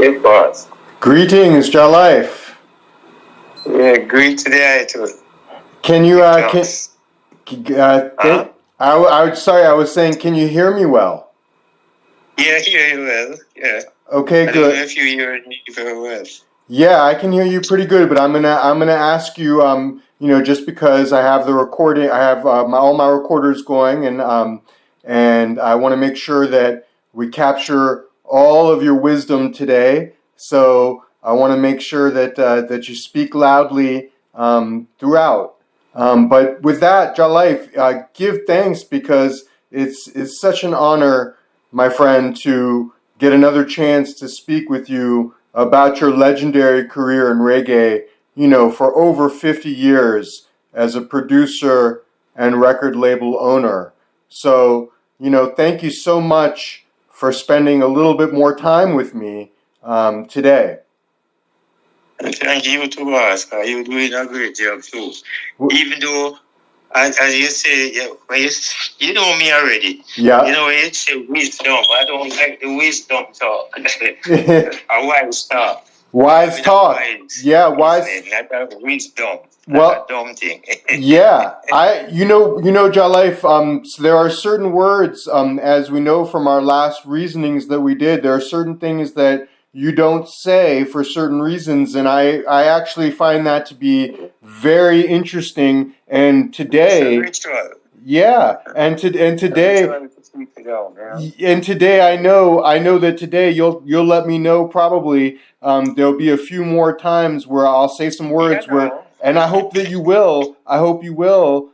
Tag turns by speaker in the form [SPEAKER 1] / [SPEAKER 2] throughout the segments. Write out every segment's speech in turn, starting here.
[SPEAKER 1] Hey, boss.
[SPEAKER 2] Greetings, Jah Life.
[SPEAKER 1] Yeah, greet to the eye too.
[SPEAKER 2] Can you
[SPEAKER 1] Big
[SPEAKER 2] can
[SPEAKER 1] talks. Huh?
[SPEAKER 2] sorry, I was saying, can you hear me well?
[SPEAKER 1] Yeah, hear you well. Yeah.
[SPEAKER 2] Okay,
[SPEAKER 1] I don't know
[SPEAKER 2] good.
[SPEAKER 1] if you hear me very well.
[SPEAKER 2] Yeah, I can hear you pretty good, but I'm gonna ask you, just because I have the recording, I have all my recorders going, and I want to make sure that we capture all of your wisdom today. So I want to make sure that you speak loudly throughout. But with that, Jah Life, give thanks because it's such an honor, my friend, to get another chance to speak with you about your legendary career in reggae, for over 50 years as a producer and record label owner. So, thank you so much for spending a little bit more time with me today.
[SPEAKER 1] And thank you too, boss. You're doing a great job too. Even though, as you say, yeah, you know me already.
[SPEAKER 2] Yeah.
[SPEAKER 1] You know, when you say wisdom, I don't like the wisdom talk. A wise talk.
[SPEAKER 2] Wise talk.
[SPEAKER 1] Wise.
[SPEAKER 2] Yeah, wise.
[SPEAKER 1] Not a wisdom.
[SPEAKER 2] Well,
[SPEAKER 1] not a dumb thing.
[SPEAKER 2] Yeah, Jah Life. So there are certain words, as we know from our last reasonings that we did. There are certain things that you don't say for certain reasons, and I actually find that to be very interesting. And today,
[SPEAKER 1] It's a ritual.
[SPEAKER 2] yeah, and today. And today, I know that today you'll let me know probably. There'll be a few more times where I'll say some words and I hope that you will. I hope you will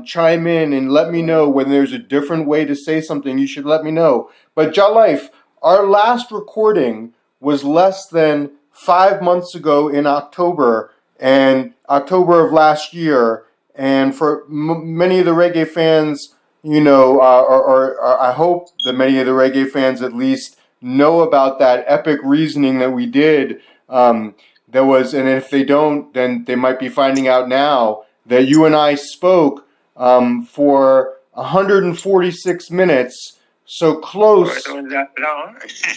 [SPEAKER 2] chime in and let me know when there's a different way to say something. You should let me know. But Jah Life, our last recording was less than 5 months ago in October of last year, and for many of the reggae fans, or I hope that many of the reggae fans at least know about that epic reasoning that we did. There was, and if they don't, then they might be finding out now that you and I spoke for 146 minutes. So close.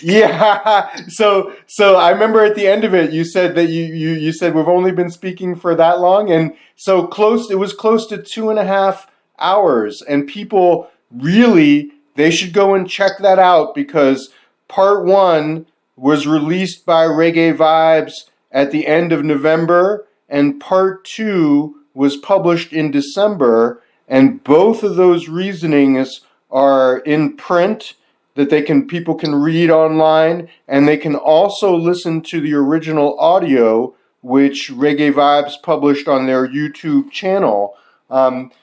[SPEAKER 2] Yeah. So I remember at the end of it, you said that you said we've only been speaking for that long, and so close. It was close to 2.5 hours, and people really, they should go and check that out because part 1 was released by Reggae Vibes at the end of November, and part 2 was published in December, and both of those reasonings are in print that people can read online, and they can also listen to the original audio, which Reggae Vibes published on their YouTube channel. And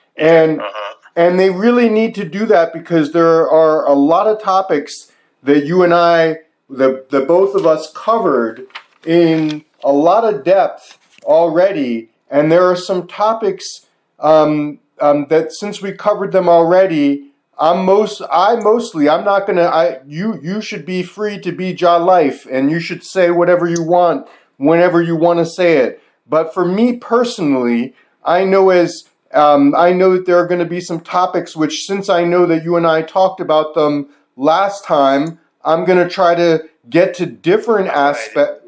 [SPEAKER 2] they really need to do that because there are a lot of topics that you and I, the both of us, covered in a lot of depth already, and there are some topics that since we covered them already, you should be free to be Jah Life, and you should say whatever you want whenever you want to say it. But for me personally, I know that there are going to be some topics which, since I know that you and I talked about them last time, I'm going to try to get to different aspects.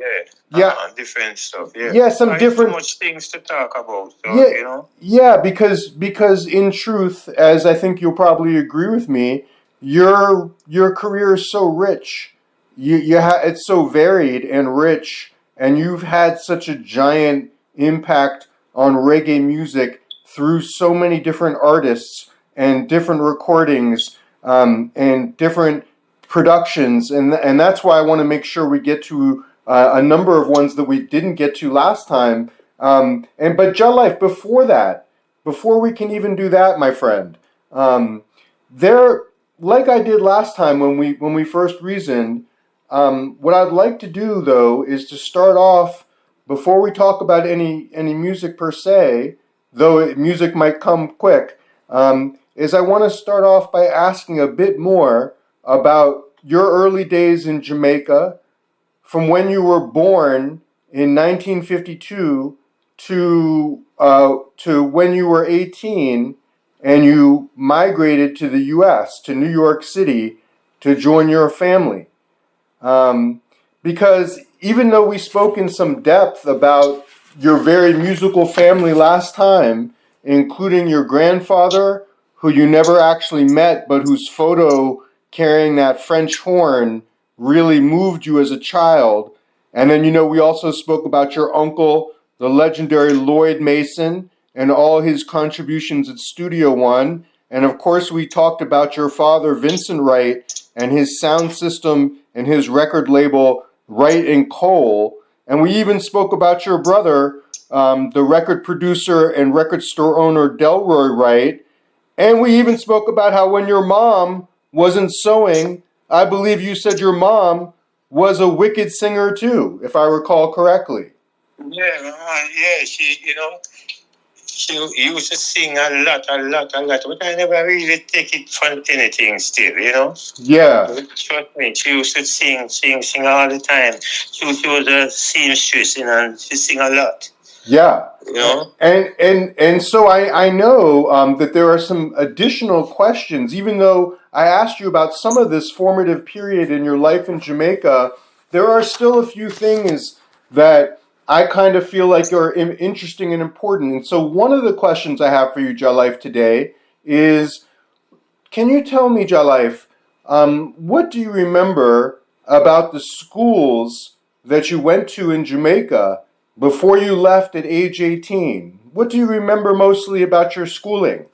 [SPEAKER 1] Different stuff.
[SPEAKER 2] Some different.
[SPEAKER 1] Too much things to talk about. So,
[SPEAKER 2] because in truth, as I think you'll probably agree with me, your career is so rich. It's so varied and rich, and you've had such a giant impact on reggae music through so many different artists and different recordings and different productions, and that's why I want to make sure we get to a number of ones that we didn't get to last time. But Jah Life, before we can even do that, my friend, like I did last time when we first reasoned, what I'd like to do though is to start off before we talk about any music per se, though music might come quick. Is I want to start off by asking a bit more about your early days in Jamaica, from when you were born in 1952 to when you were 18 and you migrated to the U.S., to New York City, to join your family. because even though we spoke in some depth about your very musical family last time, including your grandfather, who you never actually met, but whose photo carrying that French horn really moved you as a child. And then, we also spoke about your uncle, the legendary Lloyd Mason, and all his contributions at Studio One. And of course, we talked about your father, Vincent Wright, and his sound system and his record label, Wright and Cole. And we even spoke about your brother, the record producer and record store owner, Delroy Wright. And we even spoke about how when your mom wasn't sewing, I believe you said your mom was a wicked singer too, if I recall correctly.
[SPEAKER 1] Yeah, she used to sing a lot, but I never really take it for anything still,
[SPEAKER 2] Yeah.
[SPEAKER 1] But trust me, she used to sing all the time. She was a seamstress, and she sing a lot.
[SPEAKER 2] Yeah. And so I know that there are some additional questions, even though I asked you about some of this formative period in your life in Jamaica, there are still a few things that I kind of feel like are interesting and important. And so one of the questions I have for you, Jah Life, today is, can you tell me, Jah Life, what do you remember about the schools that you went to in Jamaica before you left at age 18? What do you remember mostly about your schooling?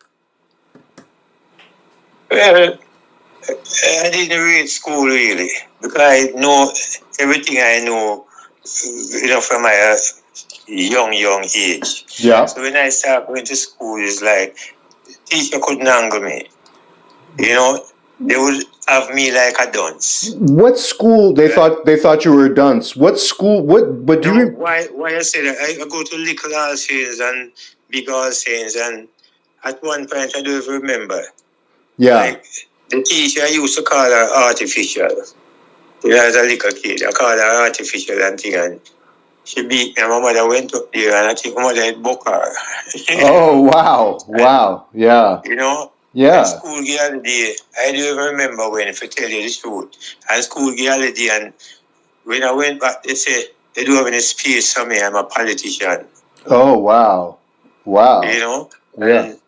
[SPEAKER 1] Well, I didn't read school really, because I know everything I know, from my young age.
[SPEAKER 2] Yeah.
[SPEAKER 1] So when I started going to school, it's like the teacher couldn't handle me. They would have me like a dunce.
[SPEAKER 2] What school they thought you were a dunce? What school? But do you?
[SPEAKER 1] Why I say that? I go to little all saints and big all saints, and at one point I don't even remember.
[SPEAKER 2] Yeah.
[SPEAKER 1] Like the teacher, I used to call her artificial. As a little kid, I called her artificial and thing, and she beat me. My mother went up there, and I think my mother had book her.
[SPEAKER 2] Oh wow! Yeah. Yeah.
[SPEAKER 1] And school girl day, I don't even remember when, if I tell you the truth. And school girl day, and when I went back, they say they don't have any space for me. I'm a politician.
[SPEAKER 2] Oh wow!
[SPEAKER 1] Yeah. And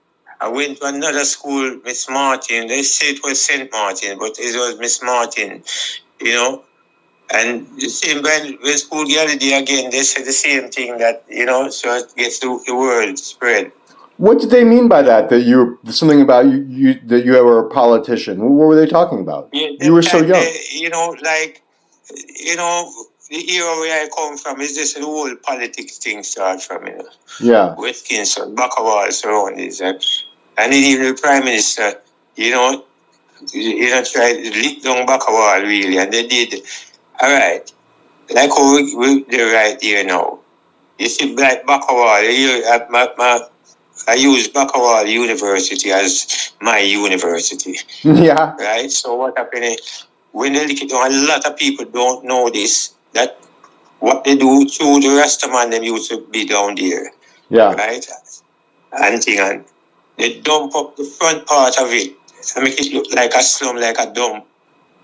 [SPEAKER 1] I went to another school, Miss Martin. They say it was St. Martin, but it was Miss Martin. And the same when school girl day again, they said the same thing, that so it gets the word spread.
[SPEAKER 2] What did they mean by that? That you something about you that you were a politician? What were they talking about?
[SPEAKER 1] Yeah,
[SPEAKER 2] you were so young.
[SPEAKER 1] The era where I come from is just the whole politics thing start from.
[SPEAKER 2] Yeah.
[SPEAKER 1] West Kingston, Bacawal surroundings, and even the Prime Minister, tried to lick down Bacawal really, and they did. All right, like how they're right here now. You see, like Bacawal, I use Bacawal University as my university.
[SPEAKER 2] Yeah.
[SPEAKER 1] Right? So what happened when they lick it down, a lot of people don't know this, that what they do through the Rastaman, them used to be down there.
[SPEAKER 2] Yeah.
[SPEAKER 1] Right? And they dump up the front part of it and make it look like a slum, like a dump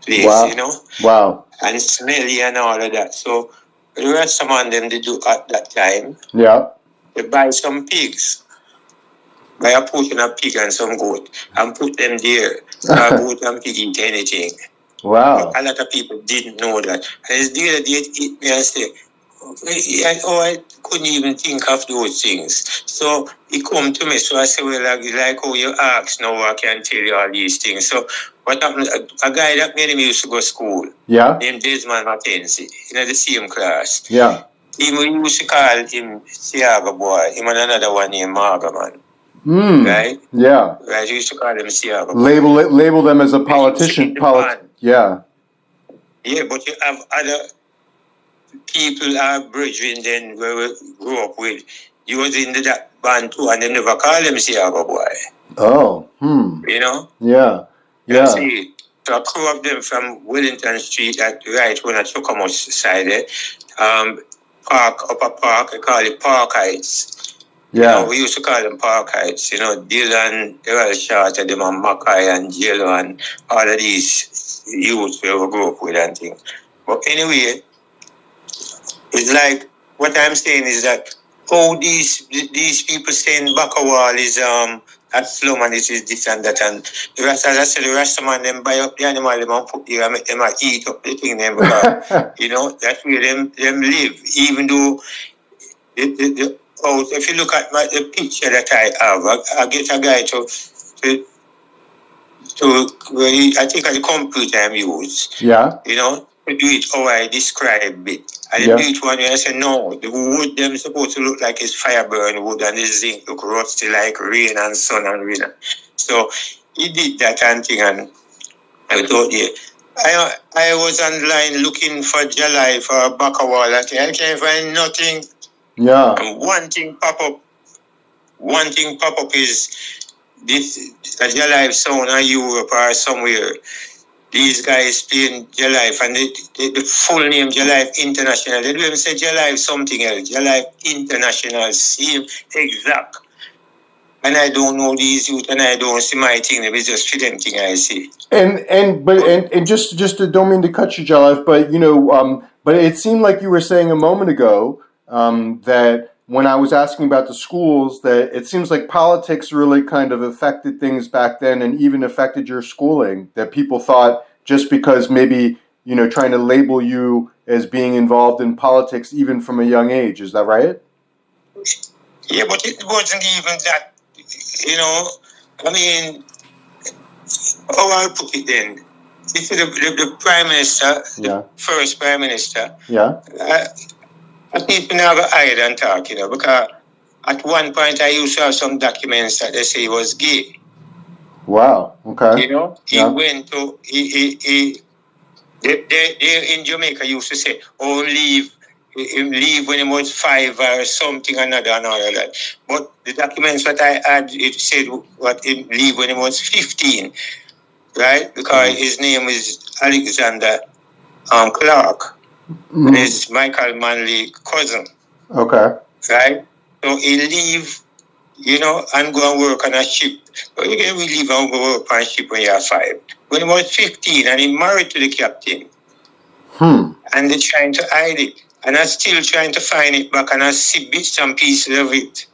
[SPEAKER 1] place,
[SPEAKER 2] Wow. Wow.
[SPEAKER 1] And smelly and all of that. So the Rastaman, them they do at that time.
[SPEAKER 2] Yeah.
[SPEAKER 1] They buy some pigs. Buy a portion of pig and some goat and put them there. So a goat and pig eat anything.
[SPEAKER 2] Wow.
[SPEAKER 1] But a lot of people didn't know that. And it's the other day hit me and say, I couldn't even think of those things. So he come to me, so I said, well, like how you ask now, I can tell you all these things. So what happened, a guy that made me used to go to school, named Desmond Mackenzie, in the same class.
[SPEAKER 2] Yeah.
[SPEAKER 1] We used to call him Siaga boy, him and another one named Margaman. Right?
[SPEAKER 2] Yeah.
[SPEAKER 1] Right, you used to call them Siaga.
[SPEAKER 2] Label them as a politician. Yeah.
[SPEAKER 1] Yeah, but you have other people, our brethren then, where we grew up with. You was in that band too, and they never call them Siaga boy.
[SPEAKER 2] Oh. Yeah. Yeah.
[SPEAKER 1] See, so a crew of them from Wellington Street, at right when I took them side there, Upper Park, I call it Park Heights.
[SPEAKER 2] Yeah.
[SPEAKER 1] We used to call them Park Heights. Dylan, Earl Shorter, them and Mackay and Jello and all of these youths we grew up with and things. But anyway, It's like what I'm saying is that how these people saying Bakawal is a slum and it is this and that, and the rest, as I said, the rest of man them buy up the animal them and put here and make them eat up the thing them because that's where them live. Even though if you look at the picture that I have, I get a guy to I think at the computer I'm used.
[SPEAKER 2] Yeah.
[SPEAKER 1] To do it how I describe it. And do it one way I say no, the wood them supposed to look like it's fire burn wood and the zinc look rusty like rain and sun and rain. So he did that and thing and I thought I was online looking for Jah Life or Bakawal and I can't find nothing.
[SPEAKER 2] Yeah.
[SPEAKER 1] And one thing pop up is this Jah Life sound in Europe or somewhere. These guys playing Jah Life and the full name Jah Life International. They don't even say Jah Life something else. Jah Life International, same exact. And I don't know these youth and I don't see my thing. It's just for them thing I see.
[SPEAKER 2] And just to, don't mean to cut you, Jah Life, but but it seemed like you were saying a moment ago that when I was asking about the schools, that it seems like politics really kind of affected things back then and even affected your schooling, that people thought just because maybe, trying to label you as being involved in politics even from a young age. Is that right?
[SPEAKER 1] Yeah, but it wasn't even that, I mean, how I put it then, this is the Prime Minister, the first Prime Minister.
[SPEAKER 2] Yeah.
[SPEAKER 1] I think we never hide and talk, because at one point I used to have some documents that they say he was gay.
[SPEAKER 2] Wow. Okay.
[SPEAKER 1] He went to they in Jamaica used to say, leave when he was 5 or something another and all of that. But the documents that I had, it said what he leave when he was 15, right? Because his name is Alexander Clark. And it's Michael Manley's cousin.
[SPEAKER 2] Okay.
[SPEAKER 1] Right? So he leave, and go and work on a ship. But you can really leave and go work on a ship when you're 5. When he was 15 and he married to the captain. And they're trying to hide it. And I'm still trying to find it back and I see bits and pieces of it.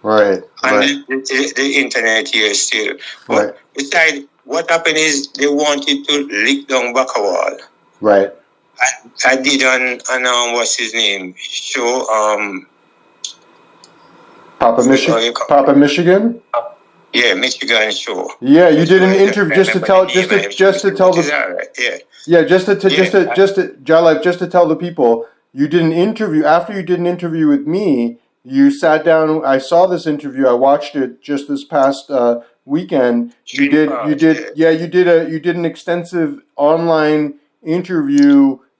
[SPEAKER 2] Right.
[SPEAKER 1] On the internet here still. But besides, what happened is they wanted to lick down Bakawal.
[SPEAKER 2] Right.
[SPEAKER 1] I did on what's his name show
[SPEAKER 2] Papa Michigan.
[SPEAKER 1] Yeah, Michigan show.
[SPEAKER 2] Yeah, you did an interview just to tell the Jah Life, just to tell the people, you did an interview. After you did an interview with me, you sat down. I saw this interview. I watched it just this past weekend. You did an extensive online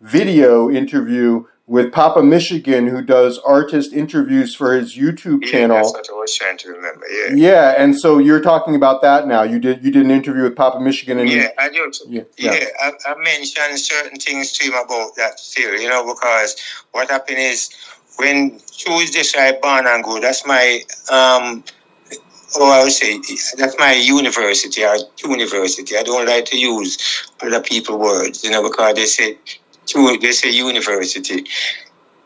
[SPEAKER 2] video interview with Papa Michigan, who does artist interviews for his YouTube channel.
[SPEAKER 1] That's what I was trying to remember. Yeah.
[SPEAKER 2] Yeah, and so you're talking about that now. You did an interview with Papa Michigan, and
[SPEAKER 1] I do. I mentioned certain things to him about that too. Because what happened is when Tuesday I born and go. That's my I would say that's my university or university. I don't like to use other people's words, because they say university.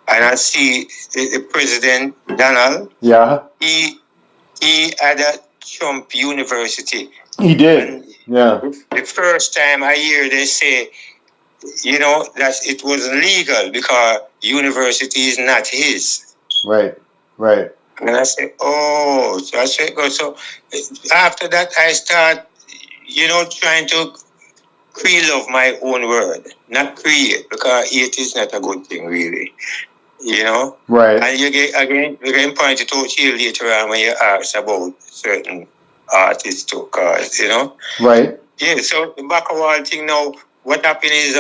[SPEAKER 1] And I see the President Donald.
[SPEAKER 2] Yeah.
[SPEAKER 1] He had a Trump University.
[SPEAKER 2] He did.
[SPEAKER 1] The first time I hear they say, that it was legal because university is not his.
[SPEAKER 2] Right.
[SPEAKER 1] And I said, so I said, so after that I start, trying to love my own word, not create, because it is not a good thing, really.
[SPEAKER 2] Right.
[SPEAKER 1] And you can point it out here later on when you ask about certain artists too, cause,
[SPEAKER 2] Right.
[SPEAKER 1] Yeah, so the Bakawal thing now, what happened is,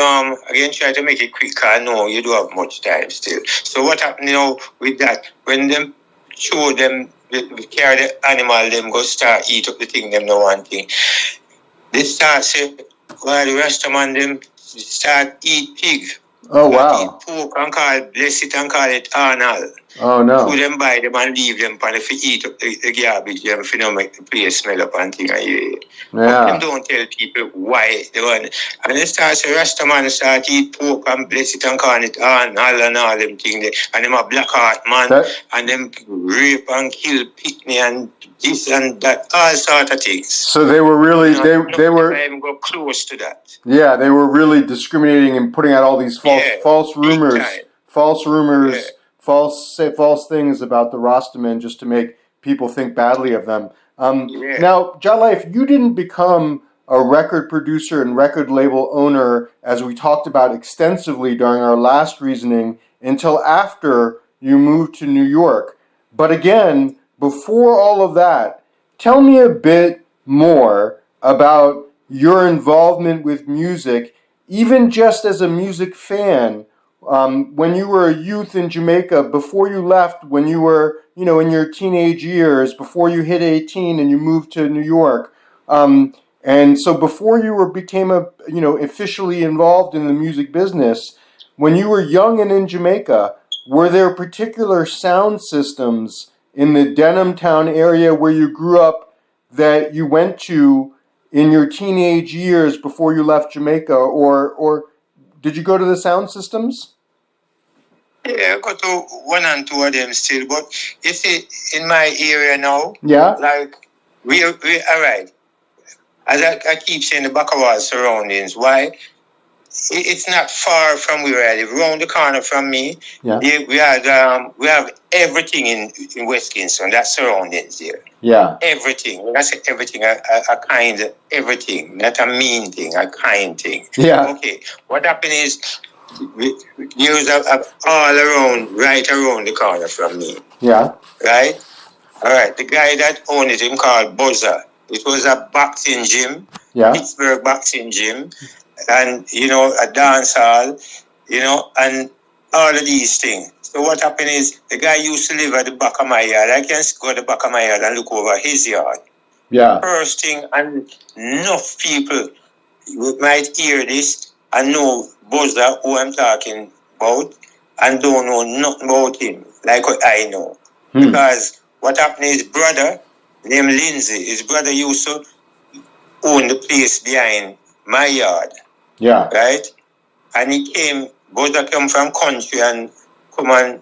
[SPEAKER 1] again, try to make it quick, cause no, you don't have much time still. So what happened, with that, when them show them, carry the animal, them go start eat up the thing, them no one thing. They start say, well, the rest of them start eat pig.
[SPEAKER 2] Oh, wow.
[SPEAKER 1] Eat pork and call it, bless it and call it Arnold.
[SPEAKER 2] Oh no.
[SPEAKER 1] So them buy them and leave them and if you eat up the garbage, them if you don't make the place smell up and thing and you. But them don't tell people why they want. And they start say Rasta man start eat pork and bless it and call it on all them things. And them a black heart man and them rape and kill picnic and this and that, all sort of things.
[SPEAKER 2] So they were really they were
[SPEAKER 1] even go close to that.
[SPEAKER 2] Yeah, they were really discriminating and putting out all these false rumors, false things about the Rastaman just to make people think badly of them. Now, Jah Life, you didn't become a record producer and record label owner, as we talked about extensively during our last reasoning, until after you moved to New York. But again, before all of that, tell me a bit more about your involvement with music, even just as a music fan, when you were a youth in Jamaica, before you left, when you were, in your teenage years, before you hit 18 and you moved to New York. And so before you became officially involved in the music business, when you were young and in Jamaica, were there particular sound systems in the Denhamtown area where you grew up that you went to in your teenage years before you left Jamaica, or did you go to the sound systems?
[SPEAKER 1] Yeah, I go to one and two of them still, but you see, in my area now, like we all right. As I keep saying, the Bacawal surroundings. Why? It's not far from where I live. Around the corner from me, we have everything in West Kingston. That's surroundings there.
[SPEAKER 2] Yeah.
[SPEAKER 1] Everything. When I say everything, a kind of everything. Not a mean thing, a kind thing.
[SPEAKER 2] Yeah.
[SPEAKER 1] Okay. What happened is there's all around, right around the corner from me.
[SPEAKER 2] Yeah.
[SPEAKER 1] Right? All right. The guy that owned it, him called Buzzer. It was a boxing gym.
[SPEAKER 2] Yeah.
[SPEAKER 1] Pittsburgh boxing gym. And, a dance hall, and all of these things. So what happened is, the guy used to live at the back of my yard. I can go to the back of my yard and look over his yard.
[SPEAKER 2] Yeah.
[SPEAKER 1] First thing, and enough people might hear this and know Buzzer, who I'm talking about, and don't know nothing about him, like what I know. Because what happened is, brother, named Lindsay, his brother used to own the place behind my yard.
[SPEAKER 2] Yeah.
[SPEAKER 1] Right? And he came, Buzzer came from country and come and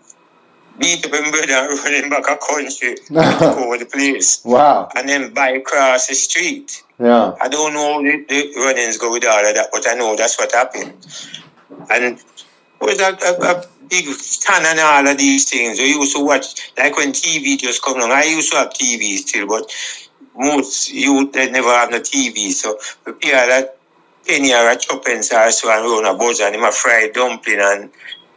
[SPEAKER 1] beat up him brother and run him back a country and took over the place.
[SPEAKER 2] Wow.
[SPEAKER 1] And then buy across the street.
[SPEAKER 2] Yeah.
[SPEAKER 1] I don't know how the runnings go with all of that, but I know that's what happened. And it was a big stand and all of these things. We used to watch, like when TV just come along. I used to have TV still, but most youth, they never have no TV. So prepare that penny or a tuppence or so and run a Buzzer and him a fried dumpling and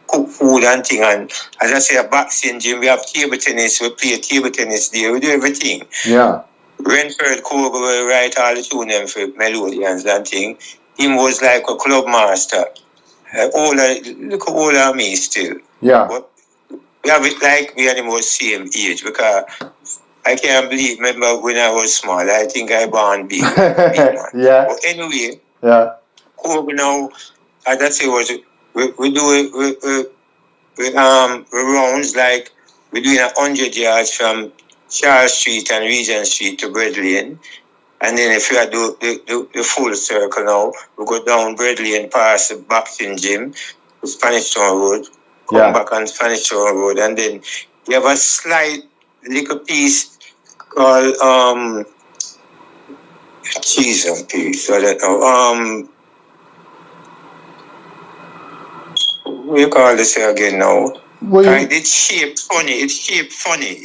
[SPEAKER 1] cook food and thing. And as I say, a boxing gym, we have table tennis, we play table tennis there, we do everything.
[SPEAKER 2] Yeah.
[SPEAKER 1] Renford Kobe will write all the tune them for melodians and thing. Him was like a club master. Look older than me still.
[SPEAKER 2] Yeah.
[SPEAKER 1] But we have it like me and him was same age, because I can't believe, remember when I was small, I think I born big.
[SPEAKER 2] Yeah.
[SPEAKER 1] But anyway,
[SPEAKER 2] Kobe
[SPEAKER 1] now, as I say, we do rounds, like we're doing 100 yards from Charles Street and Regent Street to Bread Lane. And then if you do the full circle now, we go down Bread Lane past the boxing gym, to Spanish Town Road, come back on Spanish Town Road, and then you have a slight little piece called cheese and peas. I don't know. What do you call this again now? It's shaped funny,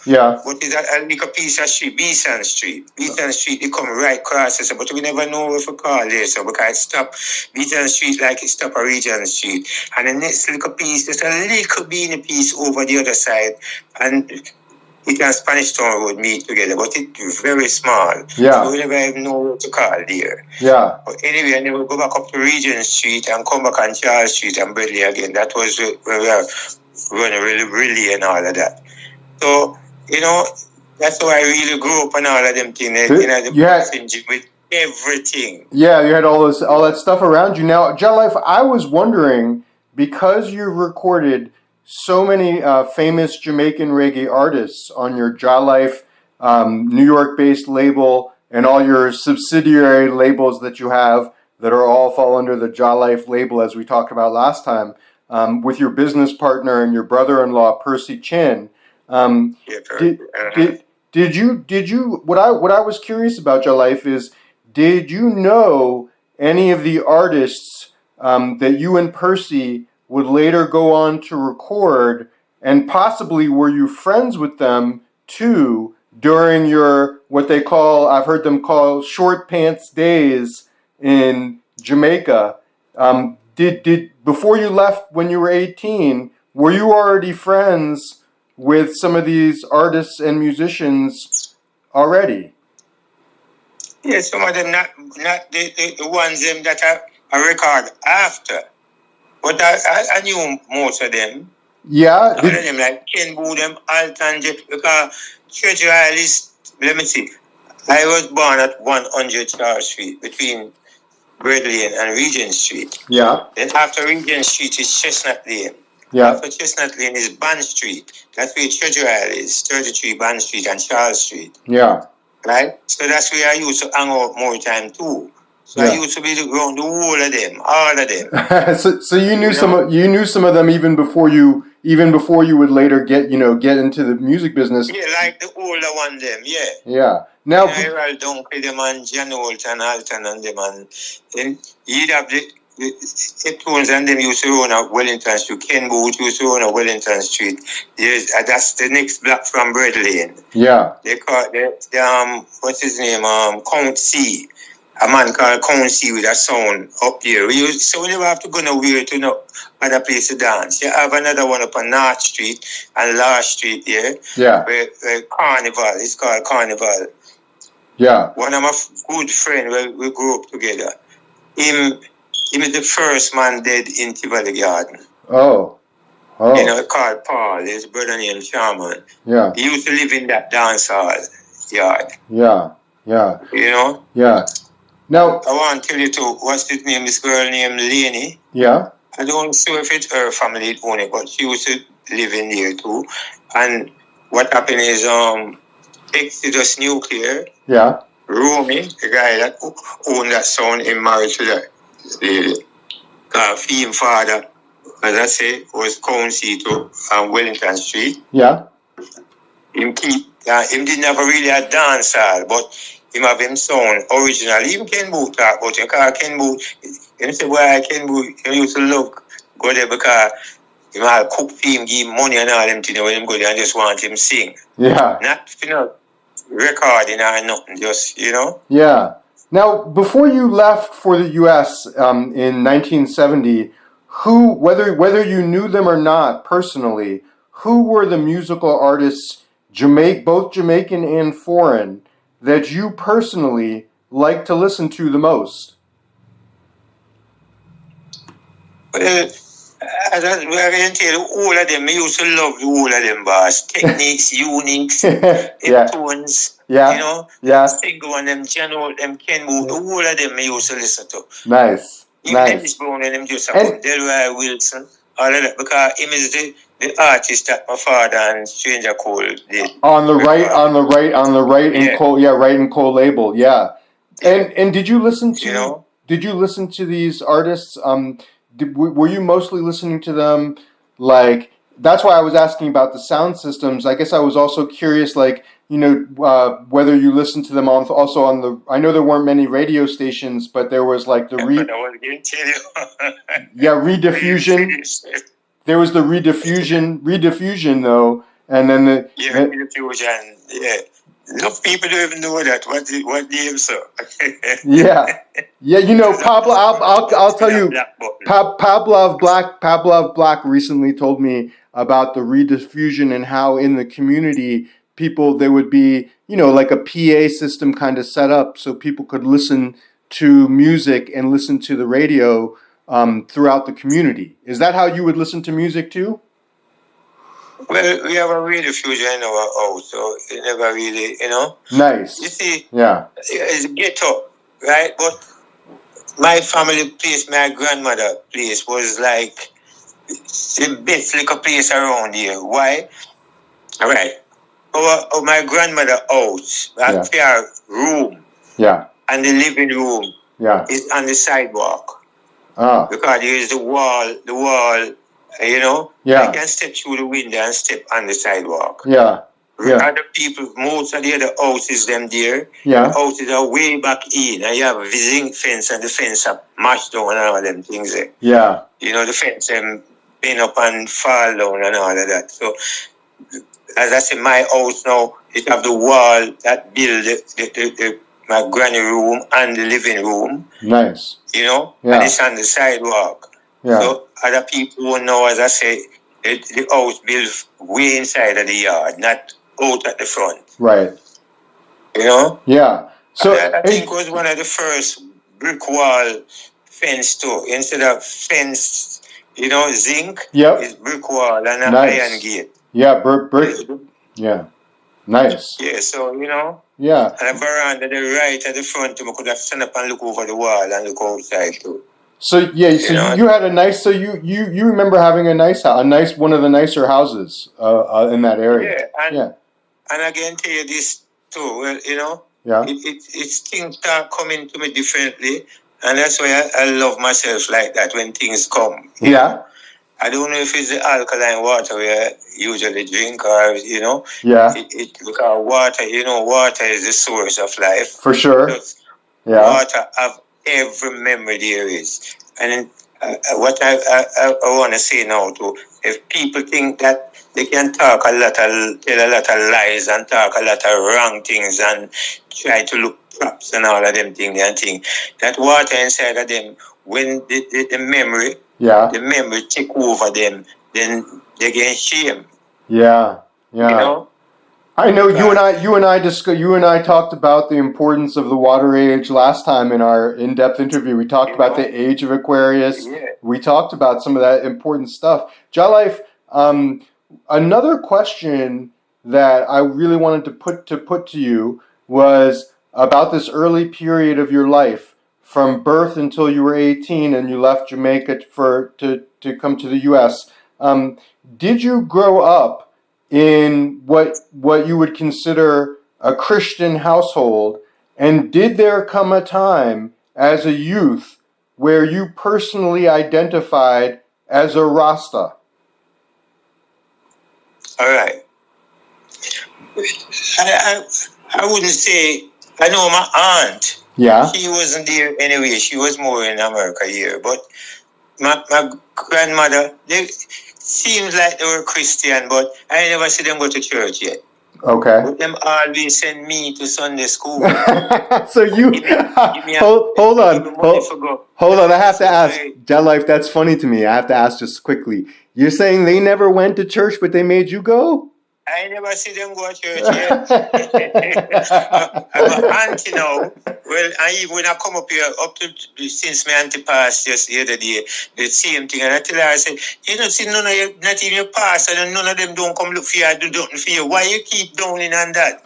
[SPEAKER 2] Yeah.
[SPEAKER 1] But it's a little piece of street, Beeson Street. Beeson Street, they come right across us, but we never know what we call it, so because it stop Beeson Street like it stop a Regent Street. And the next little piece, there's a little beanie piece over the other side, and it and Spanish Town Road meet together, but it's very small.
[SPEAKER 2] Yeah.
[SPEAKER 1] So we never even know what to call there.
[SPEAKER 2] Yeah.
[SPEAKER 1] But anyway, and then we go back up to Regent Street and come back on Charles Street and Bradley again. That was where we are running really and all of that. So, that's how I really grew up and all of them things. With everything.
[SPEAKER 2] Yeah, you had all that stuff around you. Now, Jah Life, I was wondering, because you recorded so many famous Jamaican reggae artists on your Jah Life New York-based label and all your subsidiary labels that you have that are all fall under the Jah Life label, as we talked about last time, with your business partner and your brother-in-law Percy Chin.
[SPEAKER 1] Yeah,
[SPEAKER 2] Did
[SPEAKER 1] uh-huh.
[SPEAKER 2] did you what I was curious about Jah Life is, did you know any of the artists that you and Percy would later go on to record, and possibly were you friends with them too during your, what they call, I've heard them call, short pants days in Jamaica? Did before you left when you were 18, were you already friends with some of these artists and musicians already?
[SPEAKER 1] Yeah, some of them not the ones them that I record after. But I knew most of them.
[SPEAKER 2] Yeah.
[SPEAKER 1] All of them, like Ken Boo, them, Alton, because Treasure Isle is, let me see. I was born at 100 Charles Street between Bread Lane and Regent Street.
[SPEAKER 2] Yeah.
[SPEAKER 1] Then after Regent Street is Chestnut Lane.
[SPEAKER 2] Yeah.
[SPEAKER 1] After Chestnut Lane is Bond Street. That's where Treasure Isle is, 33 Bond Street and Charles Street.
[SPEAKER 2] Yeah.
[SPEAKER 1] Right? So that's where I used to hang out more time too. So
[SPEAKER 2] Yeah.
[SPEAKER 1] I used to be around the whole of them, all of them.
[SPEAKER 2] So you knew some of them even before you would later get into the music business.
[SPEAKER 1] Yeah, like the older one them, yeah.
[SPEAKER 2] Yeah. Now,
[SPEAKER 1] Harold Dunkley them and John Holton, Alton and them, and then you'd have the tones and them used to run at Wellington Street. Ken Booth used to run at Wellington Street. That's the next block from Bread Lane.
[SPEAKER 2] Yeah.
[SPEAKER 1] They call it what's his name? Count C. A man called Count C with a sound up there. So we never have to go nowhere to no other place to dance. You have another one up on North Street and Last Street there.
[SPEAKER 2] Yeah.
[SPEAKER 1] Where Carnival. It's called Carnival.
[SPEAKER 2] Yeah.
[SPEAKER 1] One of my good friends, we grew up together. Him is the first man dead in Tivoli Garden.
[SPEAKER 2] Oh.
[SPEAKER 1] Called Paul. His brother named Sharman.
[SPEAKER 2] Yeah.
[SPEAKER 1] He used to live in that dance hall yard.
[SPEAKER 2] Yeah. Yeah. Yeah. Now,
[SPEAKER 1] I want to tell you too, what's his name? This girl named Laney.
[SPEAKER 2] Yeah.
[SPEAKER 1] I don't know if it's her family own it, but she used to live in there too. And what happened is Exodus Nuclear.
[SPEAKER 2] Yeah.
[SPEAKER 1] Romy, the guy that owned that sound, in marriage to that lady. Him father, as I say, was Council to Wellington Street.
[SPEAKER 2] Yeah.
[SPEAKER 1] Him didn't have really a dance hall, but him have him sound original. Even Ken Booth talk about him, because Ken Booth, him say, why Ken Booth, he used to love go there because him all cook for him, give him money and all them things when him go there and just want him sing.
[SPEAKER 2] Yeah.
[SPEAKER 1] Not, recording or nothing, just,
[SPEAKER 2] Yeah. Now, before you left for the U.S. In 1970, whether you knew them or not personally, who were the musical artists, both Jamaican and foreign, that you personally like to listen to the most?
[SPEAKER 1] Well, as I can tell you, all of them, I used to love all of them, boss. Techniques, Unix,
[SPEAKER 2] Yeah.
[SPEAKER 1] tones,
[SPEAKER 2] Yeah. Yeah.
[SPEAKER 1] Single one, them General, them Ken Booth, all of them I used to listen to.
[SPEAKER 2] Nice.
[SPEAKER 1] Even Dennis Brown and them just from Delroy Wilson, all of that, because him is the artist that my father and Stranger Cole did.
[SPEAKER 2] On the right in Cole, right in Cole label, yeah. And did you listen to these artists? Were you mostly listening to them? Like, that's why I was asking about the sound systems. I guess I was also curious, like, whether you listened to them also on the. I know there weren't many radio stations, but there was like the rediffusion. There was the rediffusion though, and then the
[SPEAKER 1] rediffusion. Yeah, enough people don't even know that. What name, sir?
[SPEAKER 2] Yeah. Pablo. I'll tell you. Pavlov Black recently told me about the rediffusion and how in the community there would be like a PA system kind of set up so people could listen to music and listen to the radio throughout the community. Is that how you would listen to music too?
[SPEAKER 1] Well, we have a rediffusion in our house, so it never really,
[SPEAKER 2] Nice.
[SPEAKER 1] You see,
[SPEAKER 2] yeah,
[SPEAKER 1] it's ghetto, right? But my family place, my grandmother place was like the best little place around here. Why? All right. My grandmother house, that fair room, and the living room is on the sidewalk. Because there is the wall, you know. I can step through the window and step on the sidewalk. Other people, most of the other houses, them there, the houses are way back in, and you have a zinc fence, and the fence are mashed down and all them things there. You know, the fence bend up and fall down and all of that. So, as I say, my house now, it have the wall that build my granny room and the living room.
[SPEAKER 2] Nice.
[SPEAKER 1] You know, and it's on the sidewalk. So other people who know, as I say, the house built way inside of the yard, not out at the front.
[SPEAKER 2] Right.
[SPEAKER 1] You know?
[SPEAKER 2] Yeah. So
[SPEAKER 1] I think it was one of the first brick wall fence too. Instead of fence, you know, zinc, it's brick wall and an iron gate.
[SPEAKER 2] Yeah, brick. Yeah. Nice.
[SPEAKER 1] Yeah, so, you know.
[SPEAKER 2] Yeah.
[SPEAKER 1] And a veranda, the right at the front, you could have stand up and look over the wall and look outside too.
[SPEAKER 2] So you had a nice. So you remember having a nice house, one of the nicer houses in that area.
[SPEAKER 1] And again, tell you this too. Well, you know, it's things start coming to me differently, and that's why I love myself like that when things come.
[SPEAKER 2] Yeah.
[SPEAKER 1] I don't know if it's the alkaline water we usually drink or, you know. Because water, you know, water is the source of life.
[SPEAKER 2] For sure.
[SPEAKER 1] Water have every memory there is. And what I want to say now too, if people think that they can tell a lot of lies and talk a lot of wrong things and try to look props and all of them things and think that water inside of them, when the memory, the memory take over them, then they get shame.
[SPEAKER 2] Yeah.
[SPEAKER 1] You know?
[SPEAKER 2] I know you and I talked about the importance of the water age last time in our in-depth interview. We talked about the age of Aquarius. We talked about some of that important stuff. Jah Life, another question that I really wanted to put to you was about this early period of your life, from birth until you were 18 and you left Jamaica to come to the U.S. Did you grow up in what you would consider a Christian household, and did there come a time as a youth where you personally identified as a Rasta?
[SPEAKER 1] All right. I wouldn't say. I know my aunt. She wasn't there anyway. She was more in America here. But my grandmother, they seems like they were Christian, but I never see them go to church yet.
[SPEAKER 2] Okay.
[SPEAKER 1] But them always send me to Sunday school.
[SPEAKER 2] So you hold on. I have to ask, Jah Life. That's funny to me. I have to ask just quickly. You're saying they never went to church, but they made you go?
[SPEAKER 1] I never see them go to church yet. I'm an auntie now. Well, and even when I come up here, since my auntie passed just the other day, the same thing. And I tell her, I said, you don't see none of you, not even your pastor, and none of them don't come look for you, do nothing for you. Why you keep downing on that?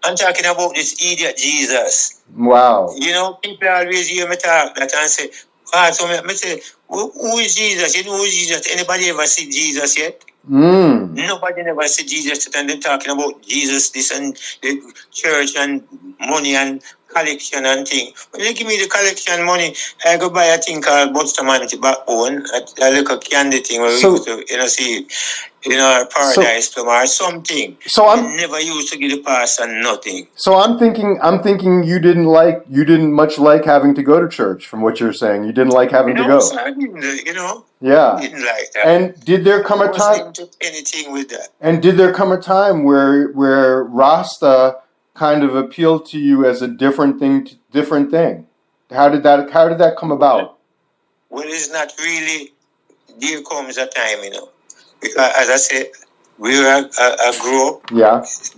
[SPEAKER 1] I'm talking about this idiot Jesus.
[SPEAKER 2] Wow.
[SPEAKER 1] You know, people always hear me talk that and say, so I say, who is Jesus? You know who is Jesus? Anybody ever see Jesus yet? Nobody never see Jesus, and they're talking about Jesus, this and the church and money and collection and thing. When they give me the collection money, I go buy a thing called Bustamanti backbone, a little candy thing where we used to, see, our paradise plum or something. So I never used to give the pastor nothing.
[SPEAKER 2] So I'm thinking you didn't much like having to go to church, from what you're saying. You didn't like having to go.
[SPEAKER 1] So I didn't,
[SPEAKER 2] Yeah.
[SPEAKER 1] Didn't like that.
[SPEAKER 2] And did there come a time?
[SPEAKER 1] Into anything with that.
[SPEAKER 2] And did there come a time where Rasta kind of appealed to you as a different thing? How did that come about?
[SPEAKER 1] Well, it's not really. There comes a time, because as I said, where I grew up,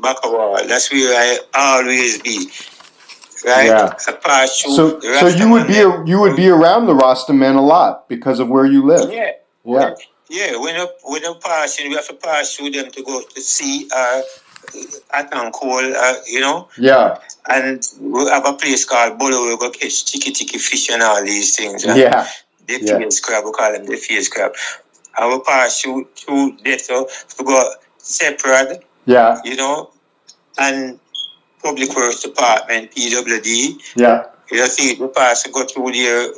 [SPEAKER 1] back a while. That's where I always be. Right?
[SPEAKER 2] Yeah.
[SPEAKER 1] I pass through
[SPEAKER 2] so you would be around the Rasta men a lot because of where you live.
[SPEAKER 1] Yeah.
[SPEAKER 2] Yeah.
[SPEAKER 1] When you pass, we have to pass through them to go to see Atankol,
[SPEAKER 2] Yeah.
[SPEAKER 1] And we have a place called Bolo where we go catch tiki fish and all these things.
[SPEAKER 2] Yeah.
[SPEAKER 1] The face crab, we call them the face crab. I will pass through this to go separate,
[SPEAKER 2] Yeah.
[SPEAKER 1] you know, and Public Works Department, PWD.
[SPEAKER 2] Yeah.
[SPEAKER 1] You see, we pass to go through there.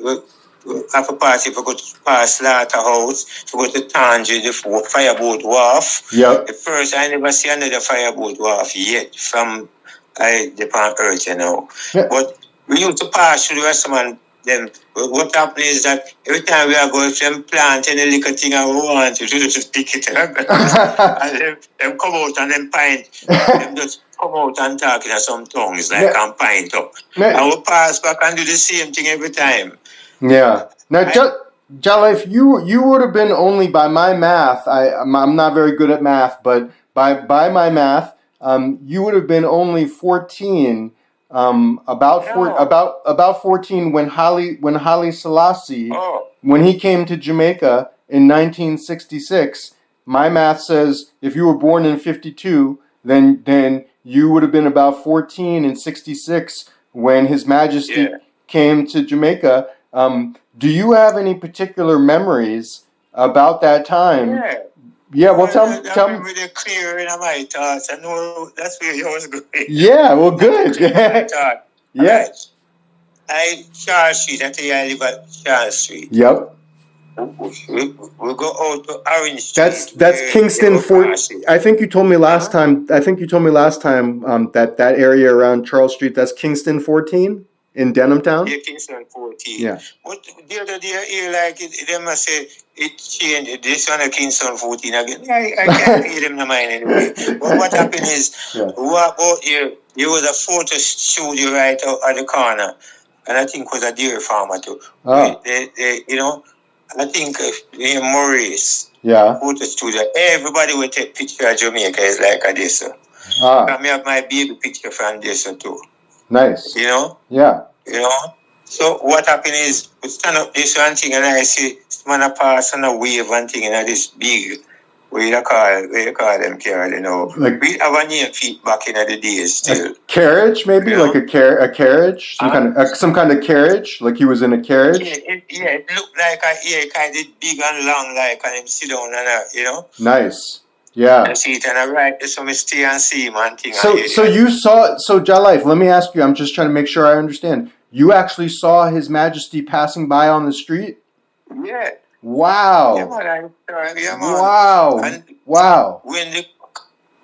[SPEAKER 1] Have a party for go to pass Slaughterhouse, to go to Tangier, the fireboat wharf.
[SPEAKER 2] Yep.
[SPEAKER 1] The first, I never see another fireboat wharf yet from the pan earth, you know.
[SPEAKER 2] Yeah.
[SPEAKER 1] But we used to pass through the rest of them. What happened is that every time we are going to them plant any little thing I want to do, just pick it up. And them come out and them pint. Them just come out and talk in some tongues like
[SPEAKER 2] Yeah.
[SPEAKER 1] and pint up.
[SPEAKER 2] Yeah.
[SPEAKER 1] I will pass back and do the same thing every time.
[SPEAKER 2] Yeah. Now, Jah Life, you would have been only, by my math, I'm not very good at math, but by my math, you would have been only 14, about 14 when Haile Selassie, when he came to Jamaica in 1966. My math says if you were born in 52, then you would have been about 14 in 66 when His Majesty came to Jamaica. Do you have any particular memories about that time? Yeah, well, tell me.
[SPEAKER 1] Really clear in my thoughts. I know that's where you was going.
[SPEAKER 2] Yeah, well, good. Yeah.
[SPEAKER 1] Charles Street. I tell you, I live at Charles Street.
[SPEAKER 2] Yep.
[SPEAKER 1] We go out to Orange Street.
[SPEAKER 2] That's Kingston 14. I think you told me last time. That area around Charles Street. That's Kingston 14 in Denham Town.
[SPEAKER 1] Yeah, Kingston 14.
[SPEAKER 2] Yeah.
[SPEAKER 1] But the other day, here like they must say it changed. This one a Kingston 14 again. I can't pay them no mind anyway. But what happened is, what about here? There was a photo studio right out at the corner, and I think was a dairy farmer too.
[SPEAKER 2] Oh.
[SPEAKER 1] They you know. I think named Maurice.
[SPEAKER 2] Yeah.
[SPEAKER 1] Photo studio. Everybody will take picture of Jamaica is like a this. I have my baby picture from this too.
[SPEAKER 2] Nice.
[SPEAKER 1] You know?
[SPEAKER 2] Yeah.
[SPEAKER 1] You know? So what happened is we stand up this one thing and I see someone pass on a wave and thing and this big what you call them, Carol, you know.
[SPEAKER 2] Like,
[SPEAKER 1] we have a name feet back in the days still.
[SPEAKER 2] A carriage, maybe?
[SPEAKER 1] You
[SPEAKER 2] like a carriage? Some kind of carriage? Like he was in a carriage?
[SPEAKER 1] Yeah, it looked like kind of big and long, like, and him sit down and you know.
[SPEAKER 2] Nice. Yeah.
[SPEAKER 1] I see it and I write this from stay and see man thing.
[SPEAKER 2] So you saw, Jah Life, let me ask you, I'm just trying to make sure I understand. You actually saw His Majesty passing by on the street?
[SPEAKER 1] Yeah.
[SPEAKER 2] Wow.
[SPEAKER 1] Yeah, man.
[SPEAKER 2] Wow.
[SPEAKER 1] And
[SPEAKER 2] wow.
[SPEAKER 1] When the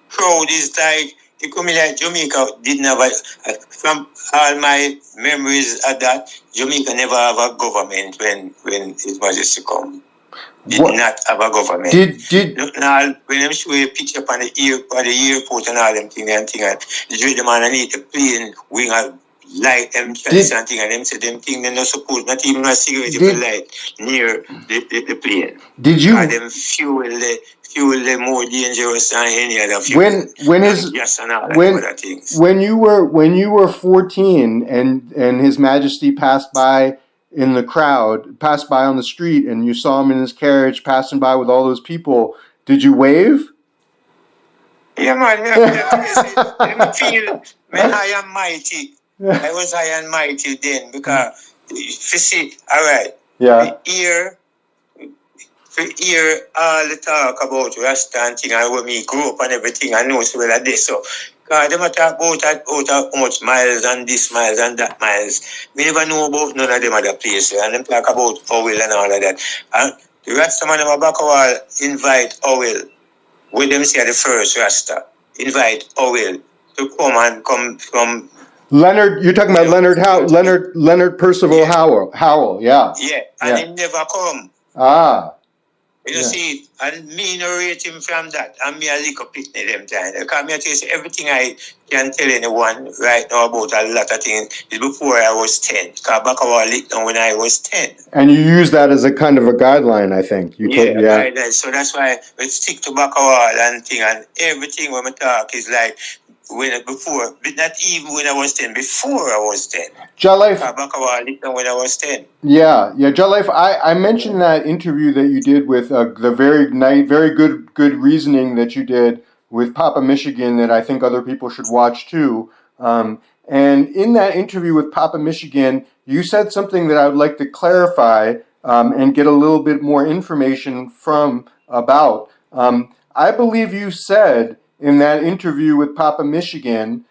[SPEAKER 1] crowd is like, it could be like Jamaica didn't have from all my memories of that, Jamaica never have a government when His Majesty come. Did not have a government. Now, when them show a picture on the airport and all them things and the man need to plane wing a light them and thing and them say them thing they not supposed not even a cigarette light near the plane.
[SPEAKER 2] Did you?
[SPEAKER 1] And them fuel the more dangerous than any other fuel.
[SPEAKER 2] When you were 14 and His Majesty passed by in the crowd, passed by on the street, and you saw him in his carriage passing by with all those people, did you wave?
[SPEAKER 1] Yeah, man. I feel high and mighty. I was high and mighty then because you see, all right.
[SPEAKER 2] Yeah.
[SPEAKER 1] To hear all the talk about Rasta and thing and when me grew up and everything, I know so well like this. So, because they talk about how much miles and this miles and that miles. We never know about none of them other places. And them talk about oil and all of that. And the Rasta man, them back all invite oil. When them say the first Rasta, invite oil to come from
[SPEAKER 2] Leonard, you're talking about Leonard Percival Howell, yeah.
[SPEAKER 1] Yeah, and he never come. You see, and me narrate him from that, and me a lick up it them time. Because me I tell you, everything I can tell anyone right now about a lot of things is before I was 10. Because back I was lit down when I was 10.
[SPEAKER 2] And you use that as a kind of a guideline, I think.
[SPEAKER 1] So that's why we stick to back and thing, and everything when we talk is like, before, but not even when I was 10, before I was 10.
[SPEAKER 2] Jah Life.
[SPEAKER 1] When I was 10.
[SPEAKER 2] Yeah. Jah Life, I mentioned that interview that you did with the very good reasoning that you did with Papa Michigan that I think other people should watch too. And in that interview with Papa Michigan, you said something that I would like to clarify. and get a little bit more information from about. I believe you said in that interview with Papa Michigan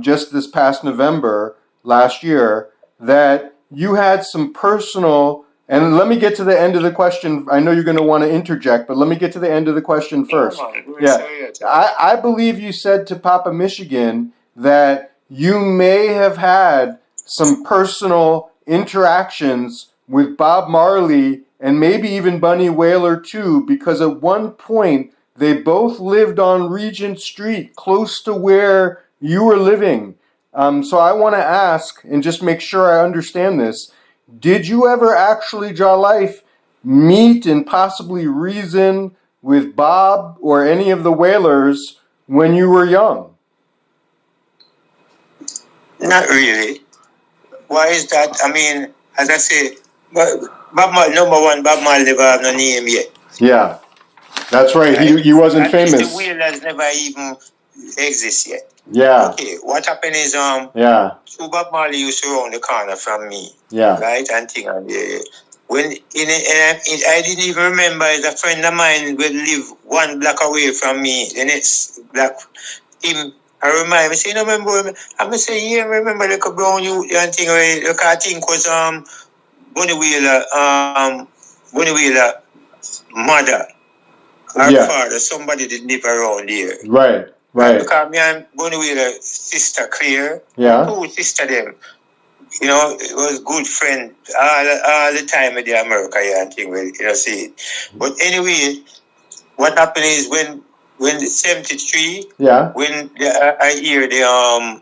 [SPEAKER 2] just this past November last year that you had some personal, and let me get to the end of the question. I know you're going to want to interject, but let me get to the end of the question first. I believe you said to Papa Michigan that you may have had some personal interactions with Bob Marley and maybe even Bunny Wailer too, because at one point they both lived on Regent Street, close to where you were living. So I want to ask and just make sure I understand this. Did you ever actually, Jah Life, meet and possibly reason with Bob or any of the Wailers when you were young?
[SPEAKER 1] Not really. Why is that? I mean, as I say, Bob Marley, number one, Bob Marley never have no name yet.
[SPEAKER 2] Yeah, that's right. He wasn't famous.
[SPEAKER 1] The Wailers never even exist yet.
[SPEAKER 2] Yeah.
[SPEAKER 1] Okay, what happened is two Bob Marley used to round the corner from me.
[SPEAKER 2] Yeah.
[SPEAKER 1] Right, and thing and when I didn't even remember. A friend of mine would live one block away from me. The next block, him. I remember. I say, you remember? I'm gonna say, yeah, remember the brown you and thing. Look, I think was Bunny Wailer mother. Her father, somebody did live around here.
[SPEAKER 2] Right.
[SPEAKER 1] Because me and Bunny Wailer's sister, Claire, two sister them, you know, it was good friend all the time with the America and thing, see. But anyway, what happened is when the 73, when I hear the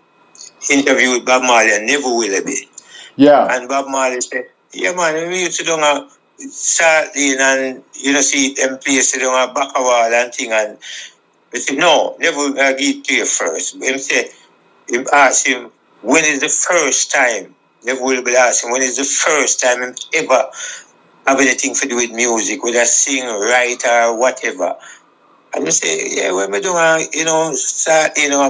[SPEAKER 1] interview with Bob Marley and Neville Willoughby. Yeah. And Bob Marley said, yeah man, we used to do a sardine and see them place to do a back a wall and thing, and they said, no, never give it to you first. Him asked him, when is the first time, never will be asking, when is the first time him ever have anything to do with music, whether sing, write or whatever. And they say, yeah, when we do a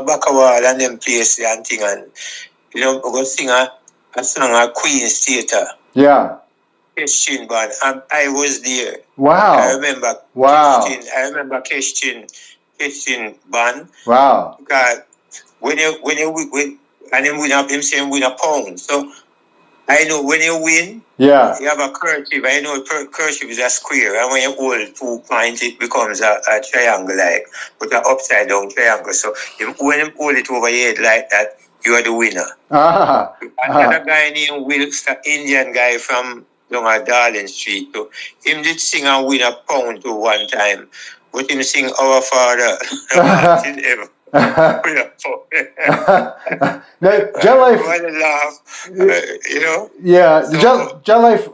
[SPEAKER 1] back a wall and them place and thing, and we're going to sing a song at Queen's Theatre. Yeah. Question band, and I was there. Wow. I remember. Wow. I remember question band. Wow. Because when and then him saying win a pound. So I know when you win, you have a cursive. I know cursive is a square, and when you hold 2 points, it becomes a triangle, like, but an upside down triangle. So when you hold it over your head like that, you are the winner. Another guy named Wilkes, the Indian guy from Darling Street, so him did sing and win a pound to one time, but him sing Our Father. Ever.
[SPEAKER 2] Now, Jah Life. Yeah, so, Jah Life.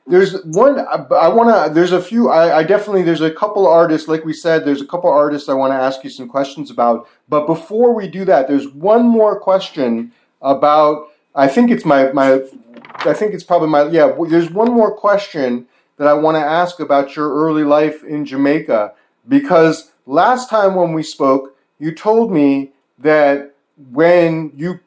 [SPEAKER 2] There's one. I wanna. There's a few. I definitely. There's a couple artists. Like we said, there's a couple artists I want to ask you some questions about. But before we do that, there's one more question about. I think it's I think it's probably my. Yeah. There's one more question that I want to ask about your early life in Jamaica, because last time when we spoke, you told me that when you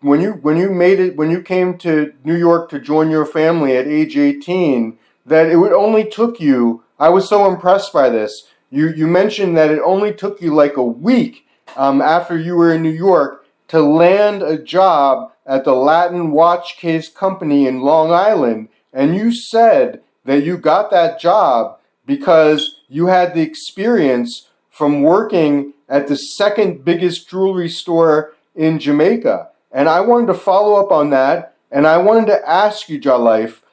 [SPEAKER 2] came to New York to join your family at age 18, that it only took you. I was so impressed by this. You mentioned that it only took you like a week after you were in New York to land a job at the Latin Watch Case Company in Long Island, and you said that you got that job because you had the experience from working at the second biggest jewelry store in Jamaica. And I wanted to follow up on that, and I wanted to ask you, Jah Life,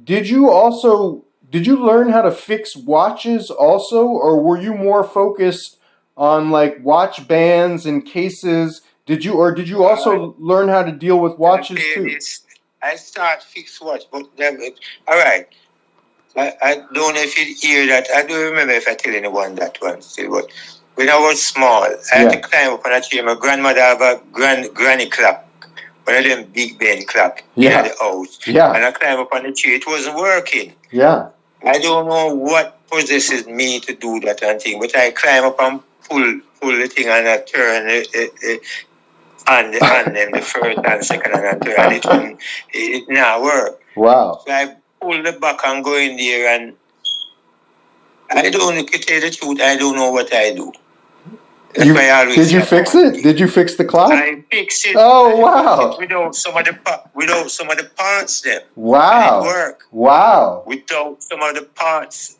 [SPEAKER 2] did you learn how to fix watches also, or were you more focused on like watch bands and cases? Did you also learn how to deal with watches too?
[SPEAKER 1] I start fix watch, but all right. I don't know if you hear that. I don't remember if I tell anyone that one still, but when I was small, I had to climb up on a tree. My grandmother have a granny clock, one of them Big Ben clock in the house. Yeah. And I climbed up on the tree. It wasn't working. Yeah. I don't know what possesses me to do that and thing, but I climb up and pull the thing and I turn on the first and second and third, and it now work. Wow. So I pull the back and go in there, and I don't to tell the truth. I don't know what I do. That's why I always
[SPEAKER 2] Did you
[SPEAKER 1] say,
[SPEAKER 2] fix it? Did you fix the clock?
[SPEAKER 1] I fix it.
[SPEAKER 2] Oh,
[SPEAKER 1] I
[SPEAKER 2] wow.
[SPEAKER 1] fix it without some of the parts there.
[SPEAKER 2] Wow.
[SPEAKER 1] And it work.
[SPEAKER 2] Wow.
[SPEAKER 1] Without some of the parts.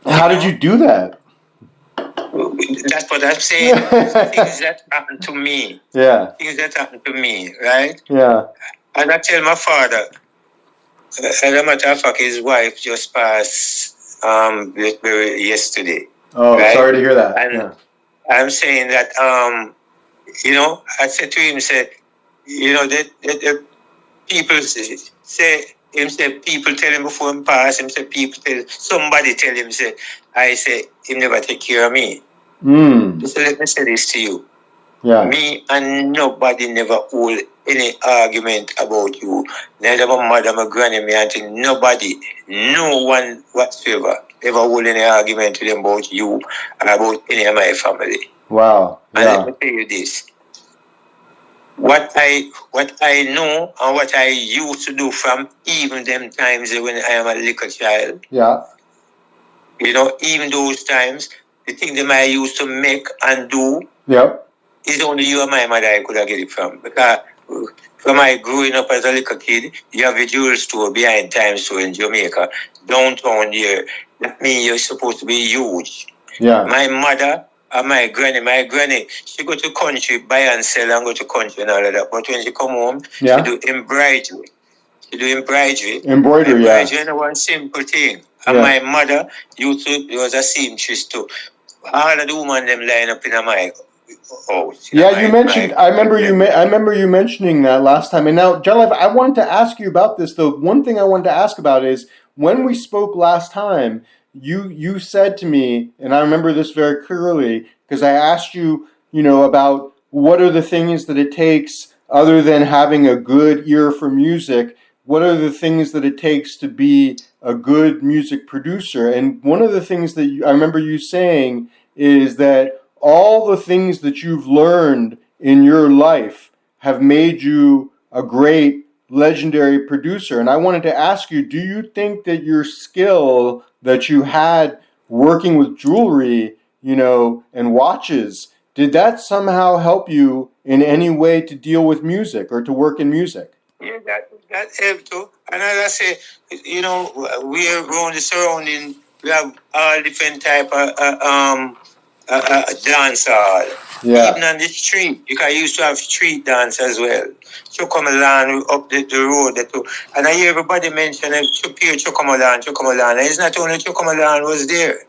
[SPEAKER 2] How did you do that?
[SPEAKER 1] That's what I'm saying. Things that happen to me.
[SPEAKER 2] Yeah.
[SPEAKER 1] Things that happen to me, right?
[SPEAKER 2] Yeah.
[SPEAKER 1] And I tell my father, as a matter of fact, his wife just passed yesterday.
[SPEAKER 2] Oh,
[SPEAKER 1] right?
[SPEAKER 2] sorry to hear that.
[SPEAKER 1] And
[SPEAKER 2] yeah.
[SPEAKER 1] I'm saying that, I said to him, said, that people say, him say, people tell him before him pass, him say, people tell, somebody tell him, say, I say, him never take care of me. So let me say this to you.
[SPEAKER 2] Yeah.
[SPEAKER 1] Me and nobody never hold any argument about you. Neither my mother, my granny, me auntie, nobody, no one whatsoever ever hold any argument with them about you and about any of my family.
[SPEAKER 2] Wow.
[SPEAKER 1] And
[SPEAKER 2] Yeah.
[SPEAKER 1] let me tell you this. What I know and what I used to do from even them times when I am a little child.
[SPEAKER 2] Yeah.
[SPEAKER 1] Even those times, the thing that I used to make and do.
[SPEAKER 2] Yep.
[SPEAKER 1] It's only you and my mother I could have get it from. Because from my growing up as a little kid, you have a jewelry store behind Times Square in Jamaica, downtown here. That means you're supposed to be huge.
[SPEAKER 2] Yeah.
[SPEAKER 1] My mother and my granny, she go to country, buy and sell and go to country and all of that. But when she come home,
[SPEAKER 2] Yeah.
[SPEAKER 1] she do embroidery. Embroidery
[SPEAKER 2] yeah.
[SPEAKER 1] is one simple thing. And my mother was a seamstress too. All of the women them line up in my house.
[SPEAKER 2] Yeah, you mentioned. I remember you mentioning that last time. And now, Jah Life, I wanted to ask you about this. Though one thing I wanted to ask about is when we spoke last time, you said to me, and I remember this very clearly because I asked you, about what are the things that it takes other than having a good ear for music. What are the things that it takes to be a good music producer? And one of the things that I remember you saying is that all the things that you've learned in your life have made you a great legendary producer. And I wanted to ask you, do you think that your skill that you had working with jewelry, and watches, did that somehow help you in any way to deal with music or to work in music?
[SPEAKER 1] Yeah, that helped too. And as I say, we are around the surrounding, we have all different type of dance hall.
[SPEAKER 2] Yeah.
[SPEAKER 1] Even on the street, you can used to have street dance as well. Chocomalan up the road. And I hear everybody mention Chocomalan. And it's not only Chocomalan was there.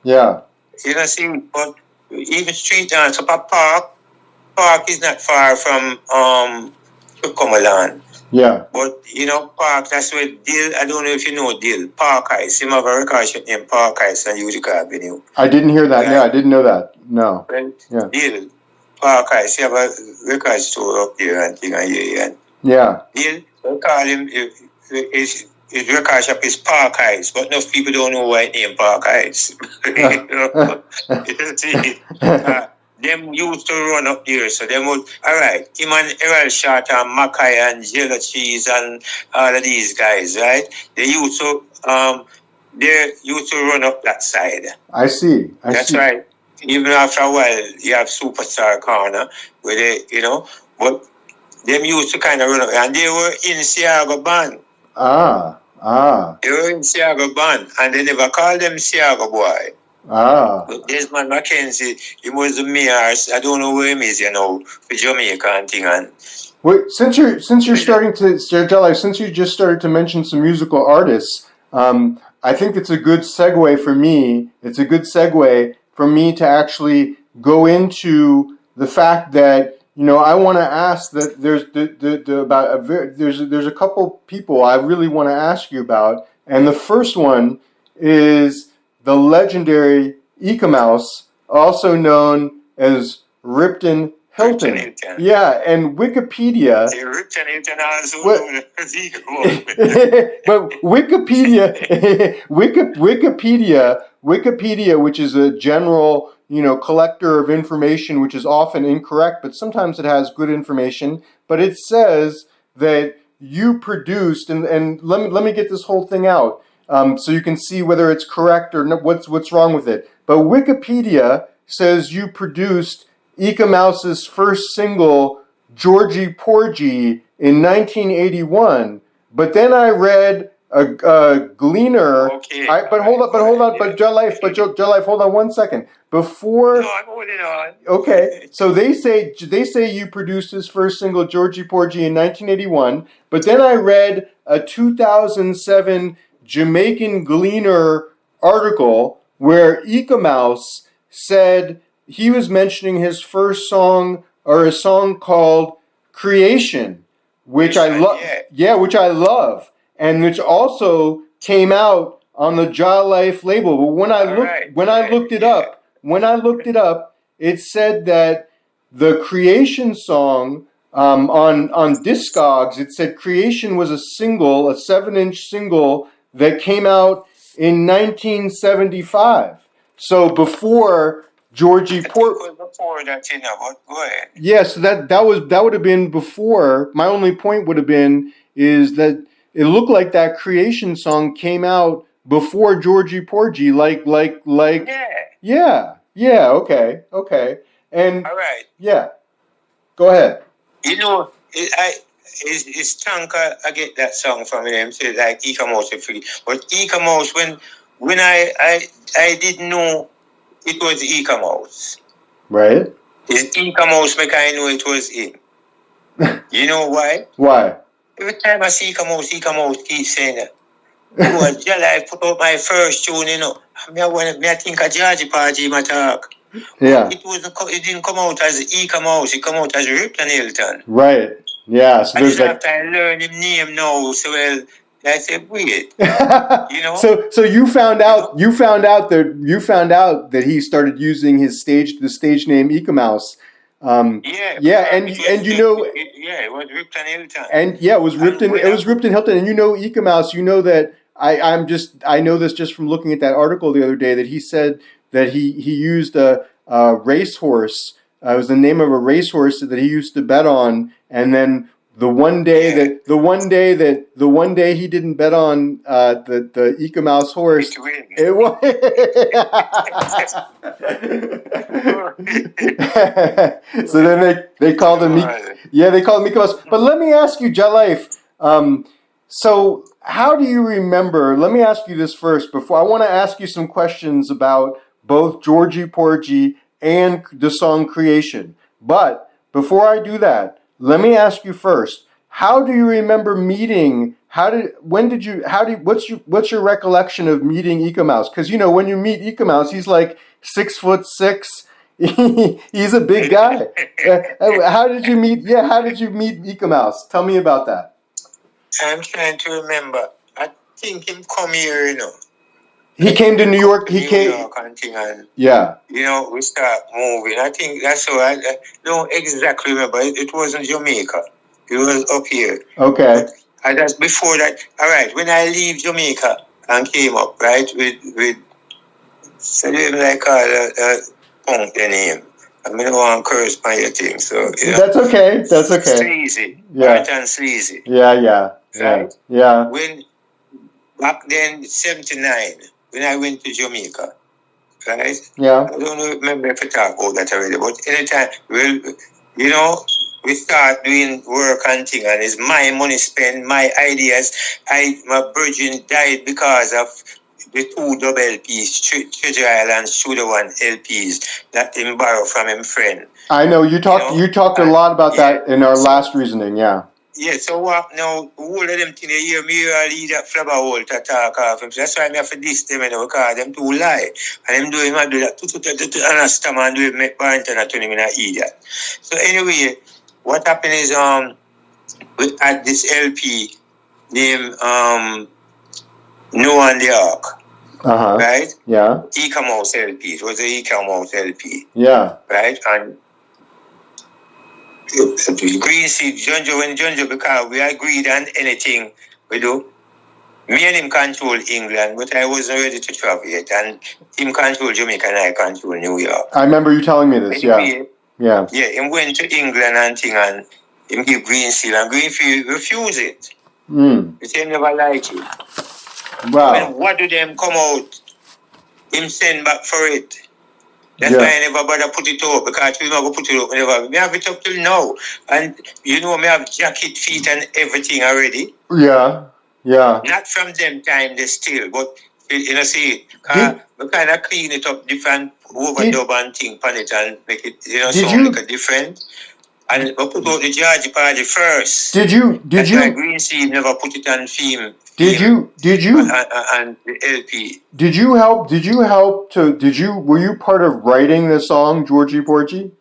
[SPEAKER 2] Yeah.
[SPEAKER 1] See, but even street dance up a park is not far from Chocomalan.
[SPEAKER 2] Yeah.
[SPEAKER 1] But, Park, that's where Dill, I don't know if you know Dill, Park Ice. Him have a record shop named Park Ice on Utica Avenue.
[SPEAKER 2] I didn't hear that. Right? Yeah, I didn't know that. No.
[SPEAKER 1] Right?
[SPEAKER 2] Yeah.
[SPEAKER 1] Dill, Park Ice. He have a record store up there and thing.
[SPEAKER 2] Yeah.
[SPEAKER 1] Dill, they call him, his record shop is Park Ice, but enough people don't know why it named Park Ice. You see? Them used to run up there, so them would, all right, him and Errol Short and Mackay and Jello Cheese and all of these guys, right? They used to run up that side.
[SPEAKER 2] I see.
[SPEAKER 1] That's right. Even after a while, you have Superstar Corner, where they, but them used to kind of run up, and they were in Siago Band. They were in Siago Band, and they never called them Siago Boy. But Desmond Mackenzie, he was the mayor. I don't know where he is, for Jamaica and thing. And
[SPEAKER 2] wait, since you're starting to, Jah Life, since you just started to mention some musical artists, I think it's a good segue for me. It's a good segue for me to actually go into the fact that I want to ask that there's a couple people I really want to ask you about, and the first one is the legendary Eek-A-Mouse, also known as Ripton Hilton. Yeah, and Wikipedia.
[SPEAKER 1] Ripton Hilton also.
[SPEAKER 2] But Wikipedia, which is a general, collector of information, which is often incorrect, but sometimes it has good information. But it says that you produced, and let me get this whole thing out, so you can see whether it's correct or what's wrong with it. But Wikipedia says you produced Eek-A-Mouse's first single, Georgie Porgy, in 1981. But then I read a Gleaner.
[SPEAKER 1] Okay.
[SPEAKER 2] But hold on. But Jah Life, hold on 1 second. Before.
[SPEAKER 1] No, I'm holding on.
[SPEAKER 2] Okay, so they say you produced his first single, Georgie Porgy, in 1981. But then I read a 2007 Jamaican Gleaner article where Eek-A-Mouse said he was mentioning his first song, or a song called Creation, which I love. Yeah, which I love, and which also came out on the Jah Life label. But when I looked it up, it said that the Creation song on Discogs, it said Creation was a single, a 7-inch single that came out in 1975. So before Georgie Porgy.
[SPEAKER 1] Before that, but go ahead.
[SPEAKER 2] Yeah, so that would have been before. My only point would have been is that it looked like that Creation song came out before Georgie Porgy, like. Yeah. Okay. And
[SPEAKER 1] all right.
[SPEAKER 2] Yeah. Go ahead.
[SPEAKER 1] It's Tanka. I get that song from him. Say like Eek-A-Mouse free, but Eek-A-Mouse when I didn't know it was Eek-A-Mouse.
[SPEAKER 2] Right.
[SPEAKER 1] It's Eek-A-Mouse make I know it was him. You know why?
[SPEAKER 2] Why?
[SPEAKER 1] Every time I see Eek-A-Mouse keeps saying that. Oh, Jah Life put out my first tune, I think a Georgie Porgy my talk.
[SPEAKER 2] Yeah.
[SPEAKER 1] It didn't come out as Eek-A-Mouse, it come out as Ripton Hilton.
[SPEAKER 2] Right. Yeah. So there's
[SPEAKER 1] after I learned his name now, so I said weird.
[SPEAKER 2] So you found out that he started using the stage name Eek-A-Mouse.
[SPEAKER 1] And it was Ripton Hilton.
[SPEAKER 2] And yeah, it was Ripton Hilton. And Eek-A-Mouse, that I know this just from looking at that article the other day, that he said that he used a racehorse. It was the name of a racehorse that he used to bet on, and then the one day he didn't bet on the Eek-A-Mouse horse. It was. So then they called him. They called him Eek-A-Mouse. But let me ask you, Jah Life. So how do you remember? Let me ask you this first. Before I want to ask you some questions about both Georgie Porgy and the song Creation. But before I do that, let me ask you first. How do you remember meeting? What's your recollection of meeting Eek-A-Mouse? Because when you meet Eek-A-Mouse, he's like 6'6". He's a big guy. How did you meet Eek-A-Mouse? Tell me about that.
[SPEAKER 1] I'm trying to remember. I think him come here,
[SPEAKER 2] He came to New York.
[SPEAKER 1] New York and thing, and we start moving. I think that's how I don't exactly remember. It wasn't Jamaica. It was up here.
[SPEAKER 2] Okay.
[SPEAKER 1] And that's before that. All right. When I leave Jamaica and came up, right, with so like punk the name. I mean, I don't want to curse by your thing, so
[SPEAKER 2] That's okay.
[SPEAKER 1] Sleazy.
[SPEAKER 2] Yeah.
[SPEAKER 1] Right and sleazy.
[SPEAKER 2] Yeah.
[SPEAKER 1] Right.
[SPEAKER 2] Yeah.
[SPEAKER 1] When back then, 79. When I went to Jamaica, right?
[SPEAKER 2] Yeah.
[SPEAKER 1] I don't remember if I talk about that already, but anytime, we start doing work and thing, and it's my money spent, my ideas. My virgin died because of the 2 double LPs, Treasure Island Studio 1 LPs that he borrowed from him friend. I know you talked a lot about that in our last reasoning, yeah. Yeah, so what now? All of them things you hear me lead that flabber hole to talk off him. So that's why I have to diss them, because them too lie. And them do him do that and stammer and do it make Barrington and turn him in an idiot. So anyway, what happened is we had this LP named No on the Ark. Right? Yeah. Eek-A-Mouse LP. It was the Eek-A-Mouse LP. Yeah. Right? And Green Sea, Junjo, because we agreed on anything we do. Me and him control England, but I wasn't ready to travel yet. And him control Jamaica and I control New York. I remember you telling me this, anyway, yeah. Yeah, he went to England and thing, and him give Greenfield, and Greenfield refuse it.
[SPEAKER 2] Mm.
[SPEAKER 1] He say never like it.
[SPEAKER 2] Wow.
[SPEAKER 1] When what do them come out, him send back for it. That's
[SPEAKER 2] Yeah.
[SPEAKER 1] why I never bother put it up, because we never put it up. Never. Me have it up till now. And you know, me have jacket, feet and everything already.
[SPEAKER 2] Yeah. Yeah.
[SPEAKER 1] Not from them time they still, but you know, see,
[SPEAKER 2] Did-
[SPEAKER 1] we kind of clean it up different, overdub and thing on it and make it, you know,
[SPEAKER 2] Did
[SPEAKER 1] sound
[SPEAKER 2] you-
[SPEAKER 1] like a different. And we put out the Georgie Party first.
[SPEAKER 2] Did you
[SPEAKER 1] That's why Green Seed never put it on film.
[SPEAKER 2] Did you
[SPEAKER 1] and the LP.
[SPEAKER 2] were you part of writing the song Georgie Porgy?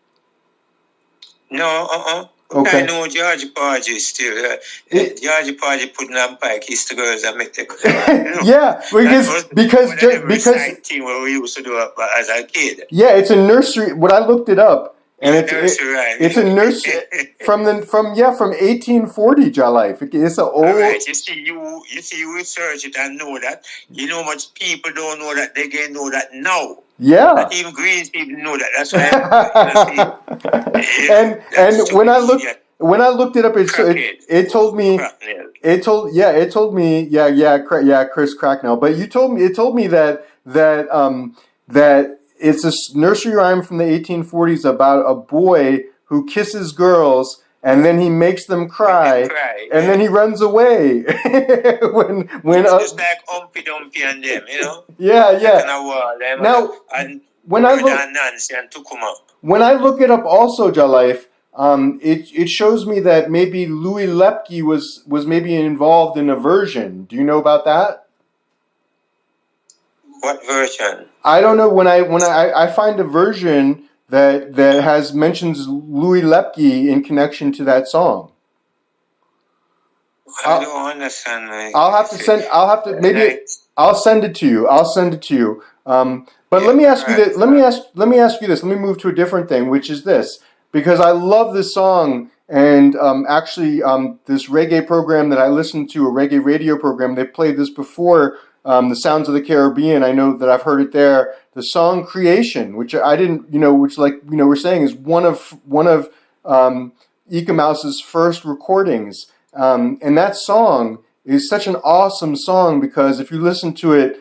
[SPEAKER 1] No,
[SPEAKER 2] Okay.
[SPEAKER 1] I know Georgie Party still. Georgie Party putting on Pike Kiss the girls and make the
[SPEAKER 2] Yeah, because
[SPEAKER 1] thing what we used to do as a kid.
[SPEAKER 2] Yeah, it's a nursery. When I looked it up, and it's a nursery from 1840 Jah Life. It's an old.
[SPEAKER 1] All right, you see, you research it and know that. You know, much people don't know that. They can know that now.
[SPEAKER 2] Yeah.
[SPEAKER 1] Not even green people know that. That's why.
[SPEAKER 2] And when I looked it up, it told me Chris Cracknell. But it told me that it's a nursery rhyme from the 1840s about a boy who kisses girls and then he makes them cry, and then he runs away when
[SPEAKER 1] it's just like Humpy Dumpy and them, you know.
[SPEAKER 2] Yeah.
[SPEAKER 1] Now when I
[SPEAKER 2] look it up, also Jah Life, it shows me that maybe Louis Lepke was maybe involved in a version. Do you know about that?
[SPEAKER 1] What version?
[SPEAKER 2] I don't know. When I find a version that mentions Louis Lepke in connection to that song.
[SPEAKER 1] I don't understand.
[SPEAKER 2] I'll send it to you. But let me ask you this. Let me ask you this. Let me move to a different thing, which is this, because I love this song. And this reggae program that I listened to, a reggae radio program, they played this before. The Sounds of the Caribbean. I know that I've heard it there. The song "Creation," which I didn't, which we're saying is one of Eek-A-Mouse's first recordings. And that song is such an awesome song because if you listen to it,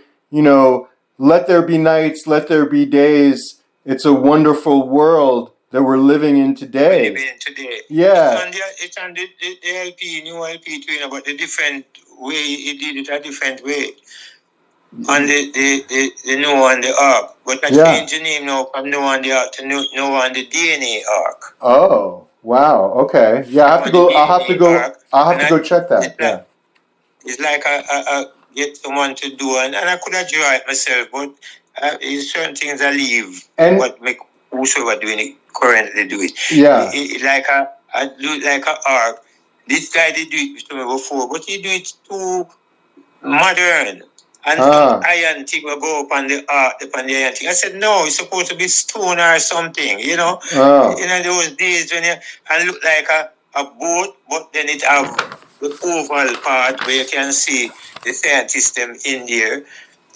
[SPEAKER 2] let there be nights, let there be days. It's a wonderful world that we're living in today. Yeah.
[SPEAKER 1] It's on the LP, new LP too, but a different way. It did it a different way. On the new one, the arc. But I changed the name now from new on the arc to new on the DNA arc.
[SPEAKER 2] Oh, wow. Okay. Yeah, I'll have to go check that.
[SPEAKER 1] It's like I get someone to do, and I could have draw it myself, but certain things I leave. And what make whosoever doing it currently do it.
[SPEAKER 2] Yeah.
[SPEAKER 1] I do it like an arc. This guy did do it to me before, but he do it too modern. And some iron thing will go up on the iron thing. I said, no, it's supposed to be stone or something,
[SPEAKER 2] Oh.
[SPEAKER 1] Those days when and look like a boat, but then it have the oval part where you can see the scientists them in there,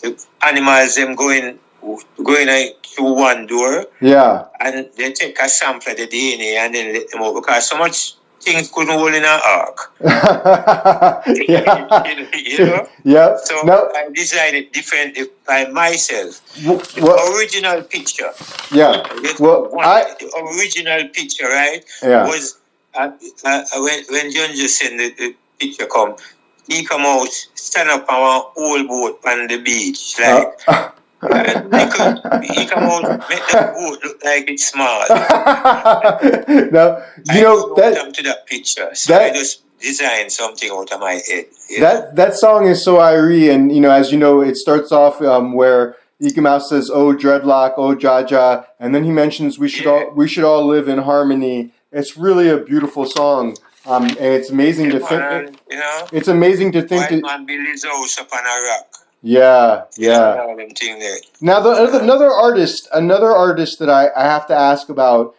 [SPEAKER 1] the animals them going through one door.
[SPEAKER 2] Yeah.
[SPEAKER 1] And they take a sample of the DNA and then let them out because so much things couldn't hold in an ark.
[SPEAKER 2] Yeah. Yeah.
[SPEAKER 1] So I designed it differently by myself.
[SPEAKER 2] The
[SPEAKER 1] original picture.
[SPEAKER 2] Yeah.
[SPEAKER 1] The original picture, right?
[SPEAKER 2] Yeah.
[SPEAKER 1] Was when John just said the picture come, Eek-A-Mouse stand up on an old boat on the beach, like. Eek-A-Mouse make the boat look like it's small.
[SPEAKER 2] Now, that
[SPEAKER 1] to that picture, so I just designed something out of my head.
[SPEAKER 2] That song is so Irie, and as you know, it starts off where Eek-A-Mouse says, "Oh dreadlock, oh Jaja," and then he mentions we should all live in harmony. It's really a beautiful song. And it's amazing to think. It's amazing to think that.
[SPEAKER 1] Man build his house upon a rock.
[SPEAKER 2] Yeah. Now, another artist that I have to ask about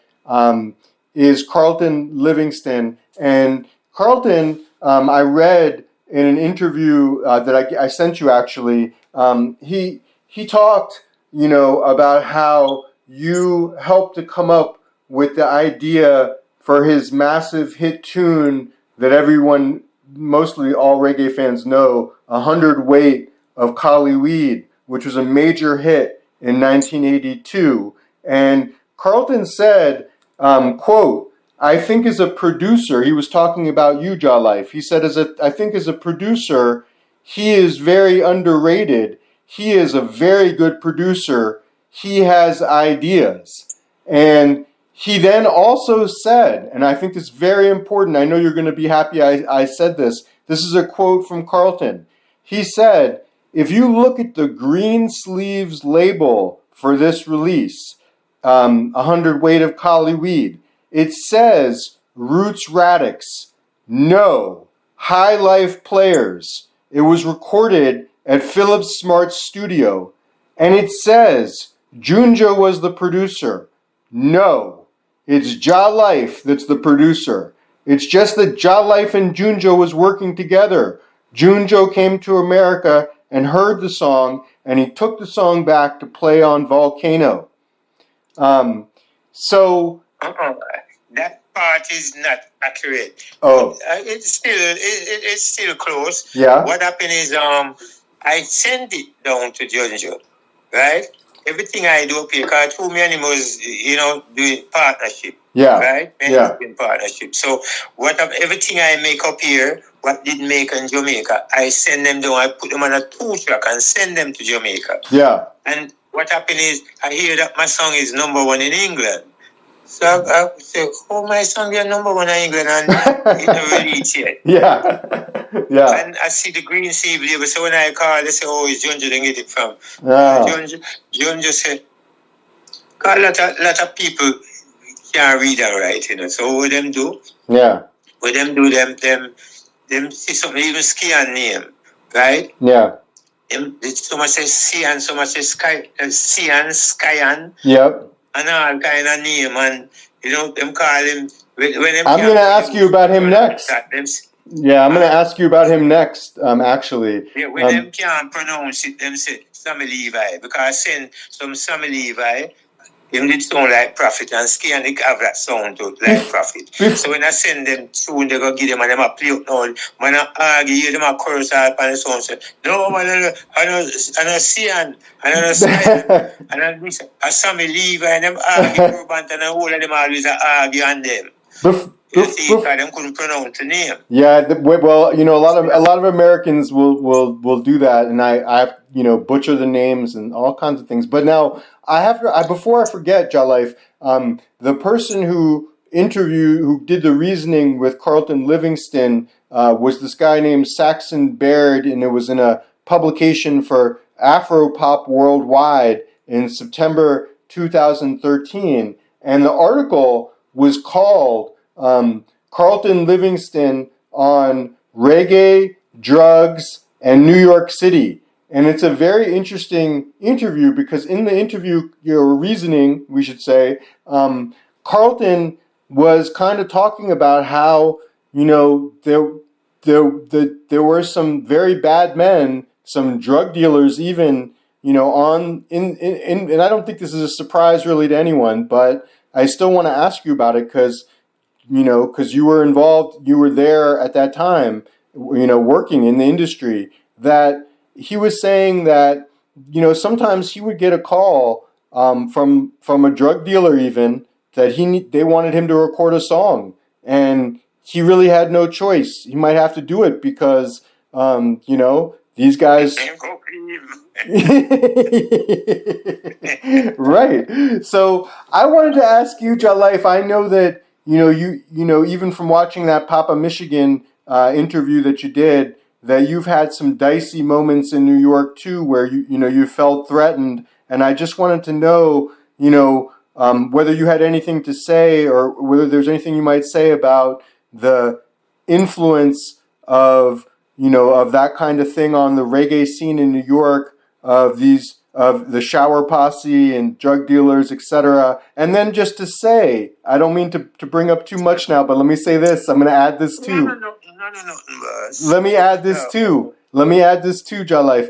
[SPEAKER 2] is Carlton Livingston. And Carlton, I read in an interview that I sent you actually. He talked, about how you helped to come up with the idea for his massive hit tune that everyone, mostly all reggae fans know, 100 Weight of Kali Weed, which was a major hit in 1982. And Carlton said, quote, I think as a producer, he was talking about you, Jah Life. He said, I think as a producer, he is very underrated. He is a very good producer. He has ideas. And he then also said, and I think this is very important, I know you're going to be happy I said this. This is a quote from Carlton. He said, if you look at the green sleeves label for this release, 100 Weight of Kali Weed, it says Roots Radix, no, High Life Players. It was recorded at Philips Smart Studio. And it says Junjo was the producer. No, it's Jah Life that's the producer. It's just that Jah Life and Junjo was working together. Junjo came to America and heard the song, and he took the song back to play on Volcano.
[SPEAKER 1] That part is not accurate.
[SPEAKER 2] Oh,
[SPEAKER 1] it's still close.
[SPEAKER 2] yeah.
[SPEAKER 1] What happened is I sent it down to Junjo, right? Everything I do up here, because Two Me Animals, doing partnership.
[SPEAKER 2] Yeah.
[SPEAKER 1] Right?
[SPEAKER 2] Yeah.
[SPEAKER 1] In partnership. So everything I make up here, what didn't make in Jamaica, I send them down, I put them on a 2-track and send them to Jamaica.
[SPEAKER 2] Yeah.
[SPEAKER 1] And what happened is I hear that my song is number 1 in England. So I say, oh, my song is number 1 in England and it never released yet.
[SPEAKER 2] Yeah. Yeah.
[SPEAKER 1] And I see the green sleeve label. So when I call, they say, oh, it's Junjo, they get it from. Junjo said, because a lot of people can't read and write, So what them do?
[SPEAKER 2] Yeah.
[SPEAKER 1] What them do, them see something, even Scion name, right?
[SPEAKER 2] Yeah.
[SPEAKER 1] So much as Scion, so much as Scion.
[SPEAKER 2] Yep.
[SPEAKER 1] And all kind of name, and them call him. When
[SPEAKER 2] I'm going to ask you about him next. Yeah, I'm going to ask you about him next, actually.
[SPEAKER 1] Yeah, when them can't pronounce it, them say Sammy Levi, because I send some Sammy Levi, him did sound like Prophet, and Scion have that sound too, like Prophet. So when I send them tune, they go give them, and them a play up now. When I argue, hear them a chorus up, and the sound say, no, man, I know Scion, I know Scion, and I know Sammy Levi, and them argue, and all of them always argue on them. Them couldn't pronounce the name.
[SPEAKER 2] Yeah, well, a lot of Americans will do that, and I butcher the names and all kinds of things. But now before I forget, Jah Life, the person who did the reasoning with Carlton Livingston was this guy named Saxon Baird, and it was in a publication for Afropop Worldwide in September 2013, and the article was called Carlton Livingston on reggae, drugs, and New York City. And it's a very interesting interview because in the interview, your reasoning, we should say, Carlton was kind of talking about how, there were some very bad men, some drug dealers even, and I don't think this is a surprise really to anyone, but I still want to ask you about it because you were involved, you were there at that time, working in the industry, that he was saying that, sometimes he would get a call from a drug dealer even that they wanted him to record a song, and he really had no choice. He might have to do it because, these guys... Right. So I wanted to ask you, Jah Life, I know that even from watching that Papa Michigan interview that you did, that you've had some dicey moments in New York too, where you felt threatened, and I just wanted to know, whether you had anything to say or whether there's anything you might say about the influence of that kind of thing on the reggae scene in New York, of the shower posse and drug dealers, etc. And then just to say, I don't mean to bring up too much now, but let me say this. I'm going to add this too.
[SPEAKER 1] No.
[SPEAKER 2] Let me add this too, Jah Life.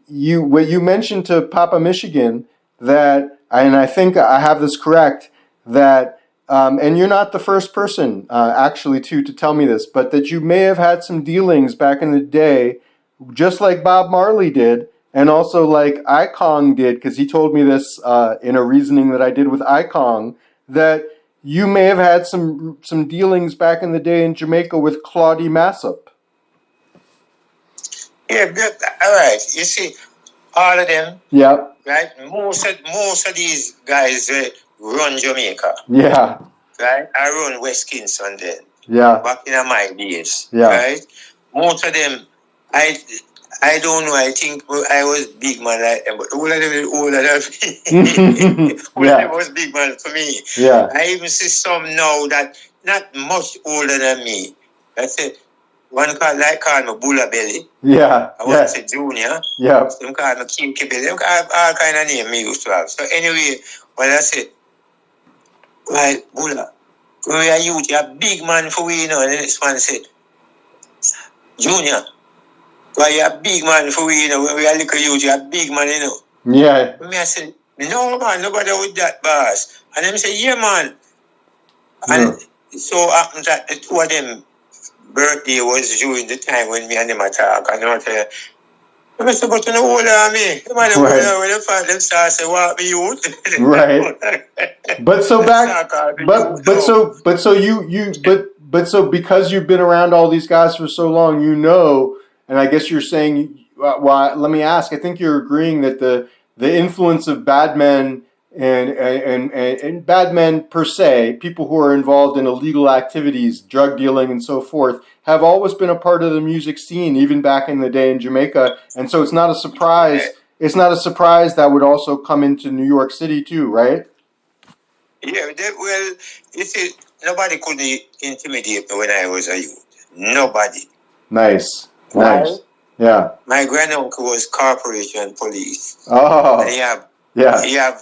[SPEAKER 2] What you mentioned to Papa Michigan, that, and I think I have this correct, that and you're not the first person, actually, to tell me this, but that you may have had some dealings back in the day, just like Bob Marley did, and also like Ikong did, because he told me this in a reasoning that I did with Ikong, that you may have had some dealings back in the day in Jamaica with Claudie Massop.
[SPEAKER 1] Yeah, all right. You see, all of them.
[SPEAKER 2] Yeah.
[SPEAKER 1] Right. Most of these guys run Jamaica.
[SPEAKER 2] Yeah.
[SPEAKER 1] Right. I run West Kingston then.
[SPEAKER 2] Yeah.
[SPEAKER 1] Back in my days.
[SPEAKER 2] Yeah.
[SPEAKER 1] Right. Most of them, I don't know. I think I was big man like them, but all of them is older than me. All of them was big man for me.
[SPEAKER 2] Yeah.
[SPEAKER 1] I even see some now that not much older than me. That's it. One call me Bulla Belly.
[SPEAKER 2] Yeah.
[SPEAKER 1] I want to say Junior.
[SPEAKER 2] Yeah.
[SPEAKER 1] Some call me Kinky Belly. Them call all kind of name me used to have. So anyway, when I say, well, Bulla, when we are youth, you're a big man for we, you know. And the next one said, Junior, well, you're a big man for we, you know. When we are little youth, you're a big man, you know.
[SPEAKER 2] Yeah.
[SPEAKER 1] And I said, no, man, nobody with that, boss. And them say, yeah, man. And so happens that the two of them birthday was during the time when me and them talk. And I say, I'm supposed to know older me. When the father them start say, what me youth?
[SPEAKER 2] Right. But so back, so because you've been around all these guys for so long, you know, and I guess you're saying, well, let me ask. I think you're agreeing that the influence of bad men and bad men per se, people who are involved in illegal activities, drug dealing and so forth, have always been a part of the music scene, even back in the day in Jamaica. And so it's not a surprise. It's not a surprise that would also come into New York City too, right?
[SPEAKER 1] Yeah, well, you see, nobody could intimidate me when I was a youth. Nobody.
[SPEAKER 2] Nice.
[SPEAKER 1] Right?
[SPEAKER 2] Yeah.
[SPEAKER 1] My granduncle was corporation police.
[SPEAKER 2] Oh.
[SPEAKER 1] And he have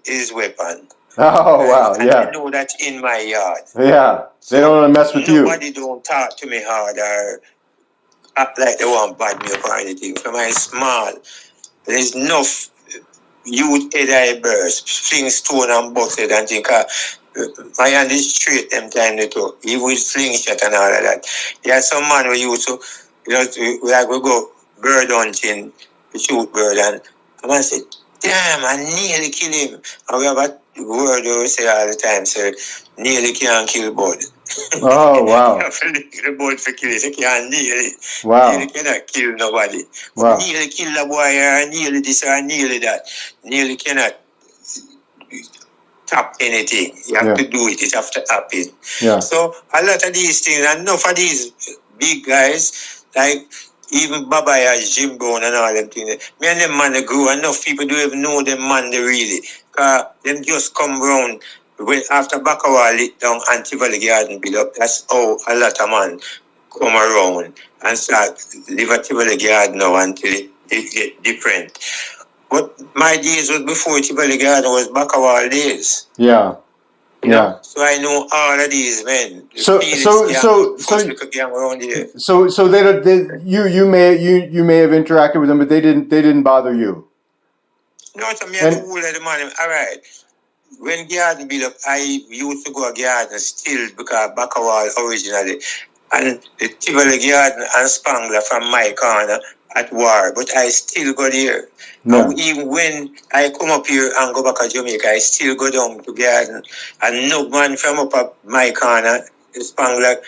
[SPEAKER 1] his weapon.
[SPEAKER 2] Oh,
[SPEAKER 1] right?
[SPEAKER 2] wow.
[SPEAKER 1] And
[SPEAKER 2] Yeah.
[SPEAKER 1] they know that in my yard.
[SPEAKER 2] Yeah. They don't want to mess with you.
[SPEAKER 1] Nobody don't talk to me hard or act like they want bad me up or anything. From my small, there's enough youth head I burst, fling stone and bucket and think, my hand is straight them time they talk. He would fling shot and all of that. Yeah, some man we used to, we go bird hunting, to shoot bird, and a man said, damn, I nearly kill him. And we have a word we say all the time, say, nearly can't kill bud.
[SPEAKER 2] Oh, wow.
[SPEAKER 1] You have to lick the bud for kill it. You can't nearly.
[SPEAKER 2] Wow.
[SPEAKER 1] Nearly cannot kill nobody.
[SPEAKER 2] Wow.
[SPEAKER 1] Nearly kill the boy or nearly this or nearly that. Nearly cannot tap anything. You have to do it. It have to happen.
[SPEAKER 2] Yeah.
[SPEAKER 1] So a lot of these things, and enough of these big guys, like even Baba Jim Brown and all them things. Me and them man they grew. Enough people don't even know them man they really. Cause them just come round when after Bakawa lit down and Tivoli Garden build up. That's how a lot of man come around and start live at Tivoli Garden now until it get different. But my days was before Tivoli Garden was Bakawa days.
[SPEAKER 2] Yeah. Yeah.
[SPEAKER 1] So I know all of these men.
[SPEAKER 2] So they you may have interacted with them, but they didn't bother you.
[SPEAKER 1] No, to me, the whole of the man. All right. When garden built up, I used to go to garden still because Bacawal originally, and the Tivoli Garden and Spangler from my corner at war, but I still go there. No. And even when I come up here and go back to Jamaica, I still go down to garden. And no man from up at my corner, Spangler,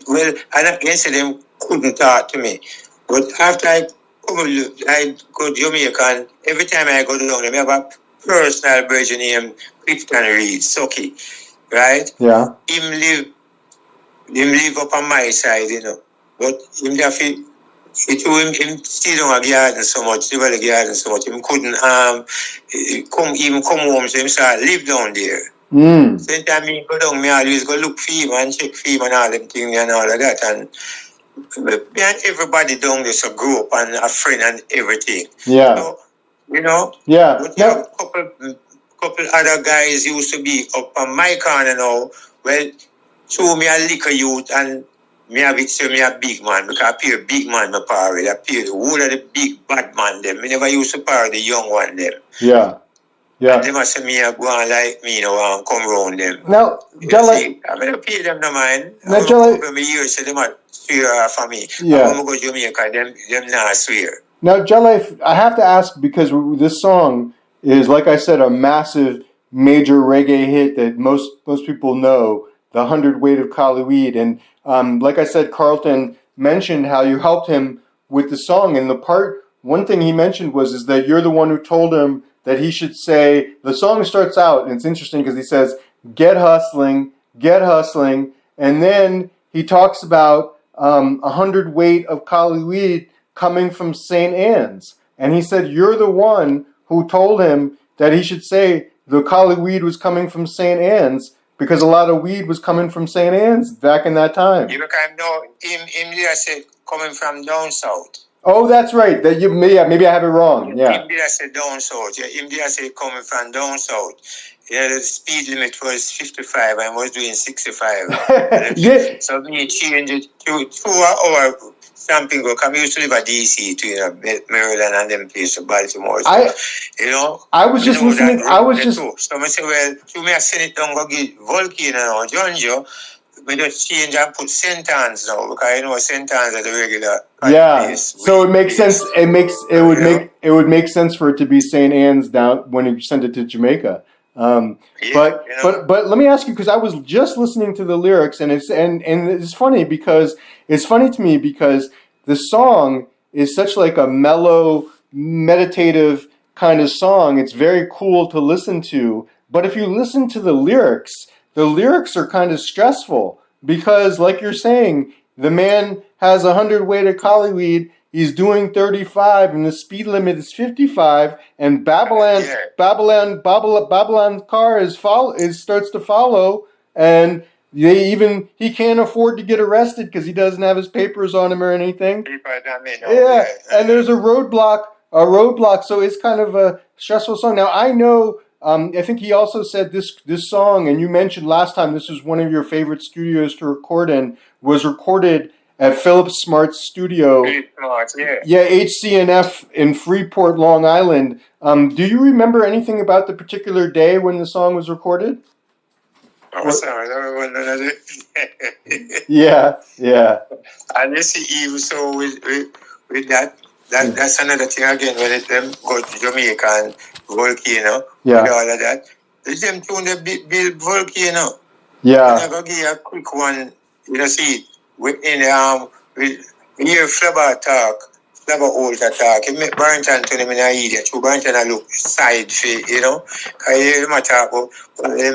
[SPEAKER 1] well, and against them couldn't talk to me. But after I go to Jamaica, and every time I go down there, I have a personal version named Clifton Reed, Sucky, right?
[SPEAKER 2] Yeah.
[SPEAKER 1] Him live up on my side, you know. But him him still don't garden so much, live at the garden so much. Him couldn't come home, so him start live down there. Same time me go down, me always go look for him and check for him and all them things and all of that. And me and everybody down there so grew up and a friend and everything.
[SPEAKER 2] Yeah.
[SPEAKER 1] So, you know?
[SPEAKER 2] Yeah.
[SPEAKER 1] But you have couple other guys used to be up on my corner now. Well, so me a little youth and me have it say me a big man because I appear big man my power. I appear the whole of the big bad man them. Me never used to power the young one them.
[SPEAKER 2] Yeah. Yeah.
[SPEAKER 1] And they must say me a go on like me, and come round them.
[SPEAKER 2] Now, Jah Life,
[SPEAKER 1] I'm going to pay them no mind.
[SPEAKER 2] Now,
[SPEAKER 1] I'm
[SPEAKER 2] Jah
[SPEAKER 1] going
[SPEAKER 2] Life-
[SPEAKER 1] to me years, so they might swear for me.
[SPEAKER 2] Yeah.
[SPEAKER 1] I'm going to go to Jamaica, them not swear.
[SPEAKER 2] Now, Jah Life, I have to ask because this song is, like I said, a massive, major reggae hit that most people know, the 100 Weight of Cali Weed. And like I said, Carlton mentioned how you helped him with the song. And one thing he mentioned is that you're the one who told him that he should say, the song starts out, and it's interesting because he says, get hustling, and then he talks about 100 weight of Cali Weed coming from St. Anne's. And he said, you're the one who told him that he should say the Cali Weed was coming from St. Anne's because a lot of weed was coming from St. Anne's back in that time.
[SPEAKER 1] You can know him there said coming from down south.
[SPEAKER 2] Oh, that's right. Maybe I have it wrong. Yeah.
[SPEAKER 1] Him there said down south. Yeah, him there said coming from down south. Yeah, the speed limit was 55 and I was doing 65.
[SPEAKER 2] Yeah.
[SPEAKER 1] So me changed it to 2 hour something go come used to live at DC to Maryland and them place to Baltimore. So,
[SPEAKER 2] I was just listening.
[SPEAKER 1] So I say, well, to me I send it down go get Volcano or John Joe. We just change and put sentence now because sentence are the regular.
[SPEAKER 2] Yeah. So it makes sense. It would make sense for it to be St. Anne's down when you send it to Jamaica. But let me ask you, because I was just listening to the lyrics and it's funny to me because the song is such like a mellow, meditative kind of song. It's very cool to listen to. But if you listen to the lyrics are kind of stressful because, like you're saying, the man has 100 weight of Cali Weed. He's doing 35, and the speed limit is 55. And Babylon's car starts to follow, and he can't afford to get arrested because he doesn't have his papers on him or anything. Yeah, and there's a roadblock. So it's kind of a stressful song. Now I know. I think he also said this song, and you mentioned last time this was one of your favorite studios to record in, was recorded at Philip Smart's studio. Yeah, HCNF in Freeport, Long Island. Do you remember anything about the particular day when the song was recorded?
[SPEAKER 1] Oh, sorry, that was
[SPEAKER 2] Yeah.
[SPEAKER 1] And you see, even so with that, that's another thing again when them go to Jamaica and Volcano, with all of that. Them tune the build Volcano.
[SPEAKER 2] Yeah.
[SPEAKER 1] I'm gonna give you a quick one. See, with hear Flabber talk. He make Barrington to him in a idiot. So Barrington a look side for, Cause you hear him talk about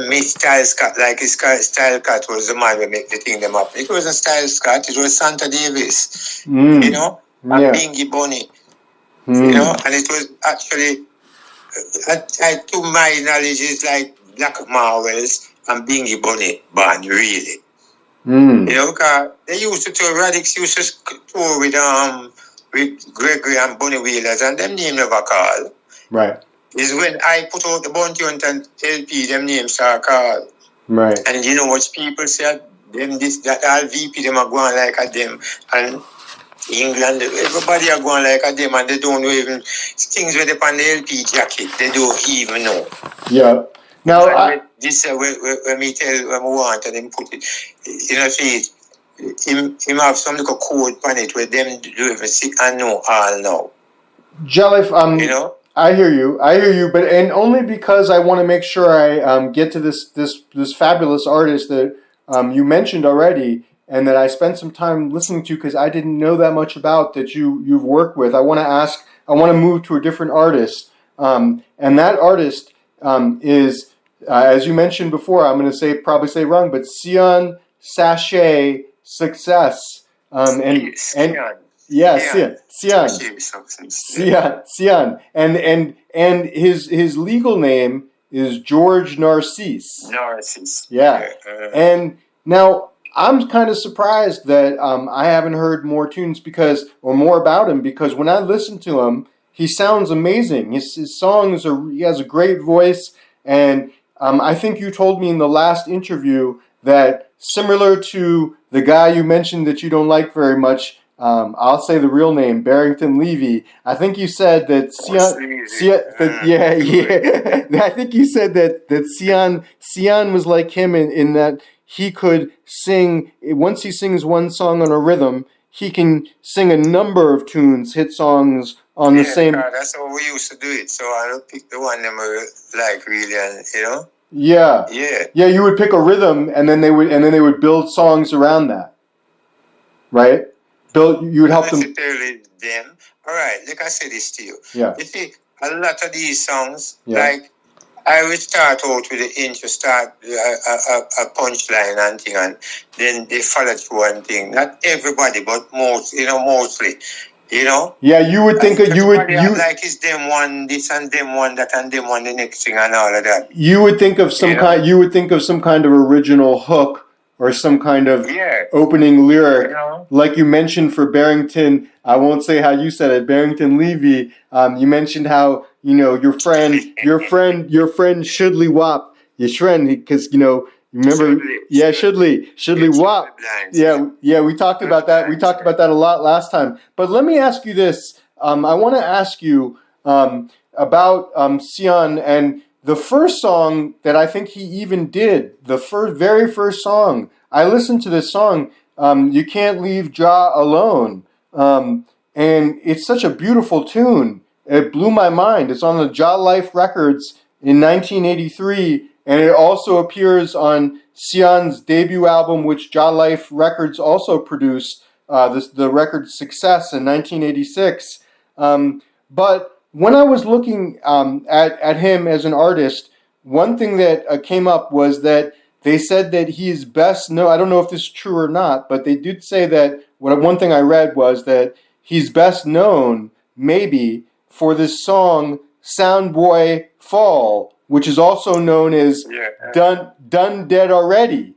[SPEAKER 1] me Style Scott, like his Style Cat was the man who make the thing them up. It wasn't Style Scott, it was Santa Davis. And Bingy Bunny. And it was actually, to my knowledge, it's like Black Marvels and Bingy Bunny band, really. Because they used to tour, Radix used to tour with Gregory and Bunny Wheelers, and them name never call.
[SPEAKER 2] Right.
[SPEAKER 1] Is when I put out the Bounty Hunter LP, them names start call.
[SPEAKER 2] Right.
[SPEAKER 1] And you know what people say? Them this, that, all VP, them are going like a them. And England, everybody are going like a them, and they don't know even things with the on the LP jacket. They don't even know.
[SPEAKER 2] Yeah. Now,
[SPEAKER 1] this when me tell when we want and them put it, see, him have some little code on it where them do everything and know all now.
[SPEAKER 2] Jah Life, I hear you, but and only because I want to make sure I get to this fabulous artist that you mentioned already, and that I spent some time listening to because I didn't know that much about that you've worked with. I want to move to a different artist, and that artist is. As you mentioned before, I'm going to probably say wrong, but Scion, Sashay, Success, Scion, and his legal name is George Narcisse. Yeah, and now I'm kind of surprised that I haven't heard more tunes or more about him because when I listen to him, he sounds amazing. His songs he has a great voice and. I think you told me in the last interview that similar to the guy you mentioned that you don't like very much, I'll say the real name, Barrington Levy. I think you said that I think you said that Scion was like him in that he could sing. Once he sings one song on a rhythm, he can sing a number of tunes, hit songs on the same.
[SPEAKER 1] That's how we used to do it. So I don't pick the one them like really, and
[SPEAKER 2] Yeah. You would pick a rhythm, and then they would build songs around that, right? You would help them.
[SPEAKER 1] Necessarily them. All right, like I said this to you.
[SPEAKER 2] Yeah.
[SPEAKER 1] You see, a lot of these songs, like I would start out with the intro, start a punchline and thing, and then they follow through one thing. Not everybody, but mostly.
[SPEAKER 2] Yeah, you would think
[SPEAKER 1] like it's them one this and them one that and them one the next thing and all of that.
[SPEAKER 2] You would think of some kind. You would think of some kind of original hook or some kind of opening lyric, like you mentioned for Barrington. I won't say how you said it, Barrington Levy. You mentioned how your friend Shudley Wap, your friend, because remember, Shudley Wap. Yeah, we talked about that. We talked about that a lot last time. But let me ask you this. I want to ask you about Scion and the first song that I think he even did, the very first song. I listened to this song, You Can't Leave Jah Alone. And it's such a beautiful tune. It blew my mind. It's on the Jah Life records in 1983. And it also appears on Scion's debut album, which Jah Life Records also produced, the record Success in 1986. But when I was looking at him as an artist, one thing that came up was that they said that he is best known. I don't know if this is true or not, but they did say that one thing I read was that he's best known maybe for this song Sound Boy Fall, which is also known as Done Dead Already.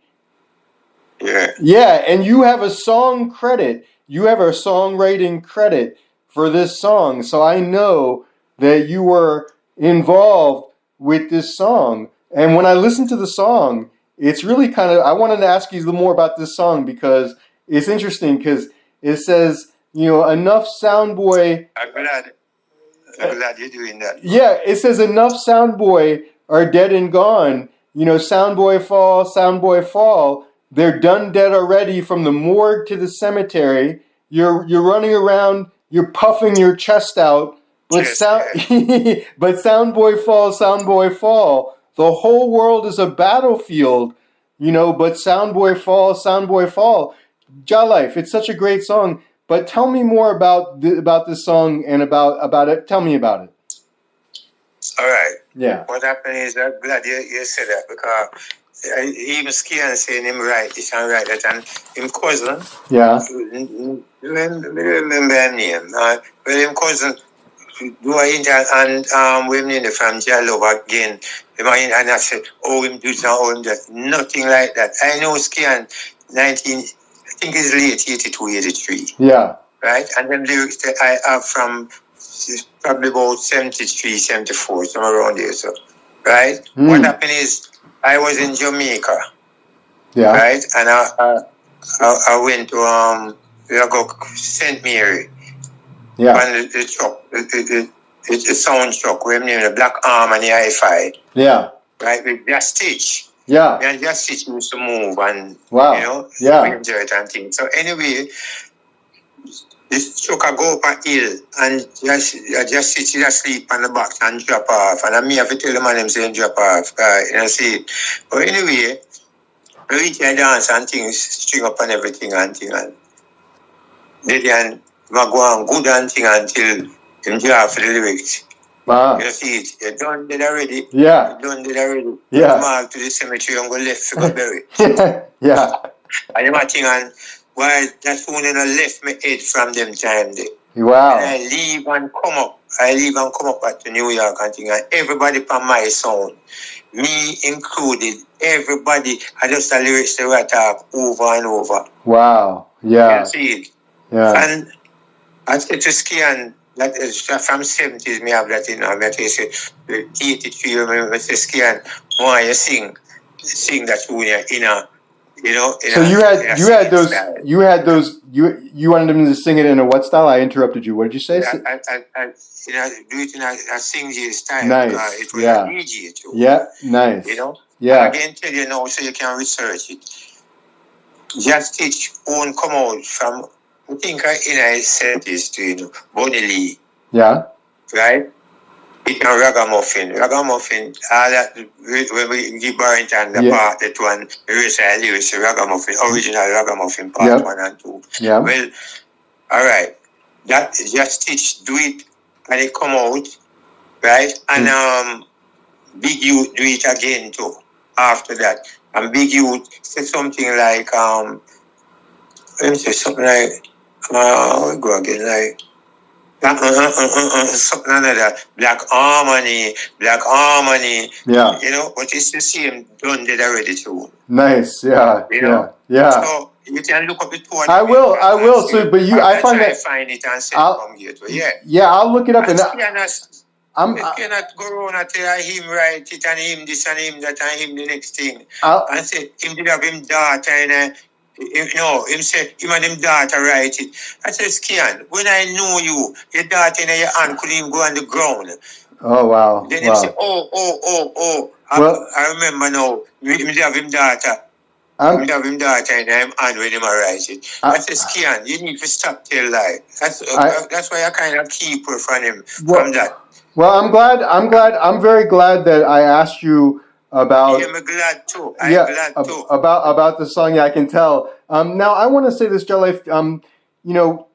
[SPEAKER 2] Yeah, and you have a song credit. You have a songwriting credit for this song. So I know that you were involved with this song. And when I listened to the song, it's really kind of, I wanted to ask you a little more about this song because it's interesting because it says, enough sound boy.
[SPEAKER 1] I'm glad you're doing that.
[SPEAKER 2] Yeah, it says enough sound boy are dead and gone. Sound boy fall. They're done dead already from the morgue to the cemetery. You're running around, you're puffing your chest out. But sound boy fall. The whole world is a battlefield, but sound boy fall. Jah Life, it's such a great song. But tell me more about this song and about it. Tell me about it.
[SPEAKER 1] All right.
[SPEAKER 2] Yeah.
[SPEAKER 1] What happened is I'm glad you said that because even Scion saying him right this and right that and him cousin.
[SPEAKER 2] Yeah.
[SPEAKER 1] Remember him name. Well, him cousin. Do I and women from Jah Love again. And I said, him do something, him that. Nothing like that. I know Scion 19, I think it's late 82, 83.
[SPEAKER 2] Yeah.
[SPEAKER 1] Right? And them lyrics that I have from probably about 73, 74, somewhere around there. So, right? What happened is I was in Jamaica.
[SPEAKER 2] Yeah.
[SPEAKER 1] Right? And I went to St. Mary.
[SPEAKER 2] Yeah.
[SPEAKER 1] And the truck, the sound truck, we name the Black Arm and the Hi-Fi.
[SPEAKER 2] Yeah.
[SPEAKER 1] Right, with Just Stitch.
[SPEAKER 2] Yeah.
[SPEAKER 1] And Just Stitch used to move and, we enjoy it and things. So anyway, this truck I go up a hill and just Stitch just sleep on the box and drop off. And I have to tell the man him saying drop off, see. But anyway, we reach a dance and things, string up and everything and thing. And they can go on good and thing until him draw for the lyrics.
[SPEAKER 2] Wow.
[SPEAKER 1] You see it. You're done dead already.
[SPEAKER 2] Yeah.
[SPEAKER 1] You're done dead already.
[SPEAKER 2] Yeah.
[SPEAKER 1] You mark to the cemetery and go left to go bury.
[SPEAKER 2] Yeah.
[SPEAKER 1] And you might think, and why that phone left me head from them time there.
[SPEAKER 2] Wow.
[SPEAKER 1] And I leave and come up. At the New York and thing. And everybody from my sound, me included, everybody, I just the lyrics they were talk over and over.
[SPEAKER 2] Wow. Yeah.
[SPEAKER 1] You see it.
[SPEAKER 2] Yeah.
[SPEAKER 1] And I said to Scion, that is from 70s, me have that, I say, 83, I say, Scion, why you sing that tune you know,
[SPEAKER 2] So you wanted him to sing it in a what style? I interrupted you. What did you say?
[SPEAKER 1] do it in a sing style.
[SPEAKER 2] Nice.
[SPEAKER 1] It was
[SPEAKER 2] Yeah.
[SPEAKER 1] a DJ too.
[SPEAKER 2] Yeah. Nice.
[SPEAKER 1] You know.
[SPEAKER 2] Yeah.
[SPEAKER 1] And again, tell you now, so you can research it. Just Stitch won't come out from. I think I said this to Bonnie Lee.
[SPEAKER 2] Yeah.
[SPEAKER 1] Right. It can ragamuffin, all that when we give Barrington the part that one, lyrics, ragamuffin, original ragamuffin part 1 and 2.
[SPEAKER 2] Yeah.
[SPEAKER 1] Well, all right, that Just Stitch do it and it come out, right? And Big Youth do it again too after that. And Big Youth say something like let me say something like we go again like something another Black Harmony.
[SPEAKER 2] Yeah.
[SPEAKER 1] You know, but it's the same done did already too.
[SPEAKER 2] Nice. Yeah.
[SPEAKER 1] You know?
[SPEAKER 2] Yeah.
[SPEAKER 1] So you can look up the two.
[SPEAKER 2] I will. So, but I find
[SPEAKER 1] it and say from here to
[SPEAKER 2] yeah. I'll look it up
[SPEAKER 1] and
[SPEAKER 2] I
[SPEAKER 1] cannot go around and tell him write it and him this and him that and him the next thing. And say him did have him daughter and him say him and him daughter write it. I said, Scion, when I know you, your daughter and your aunt couldn't even go on the ground.
[SPEAKER 2] Oh wow.
[SPEAKER 1] Then him say, I remember now, him have him daughter. Him have him daughter and him aunt when him write it. I said, Scion, you need to stop tell lie. That's why I kind of keep her from him from that.
[SPEAKER 2] Well, I'm very glad that I asked you about.
[SPEAKER 1] Yeah, I'm glad too. Glad too.
[SPEAKER 2] About the song. Yeah, I can tell. Now I want to say this, Jah Life.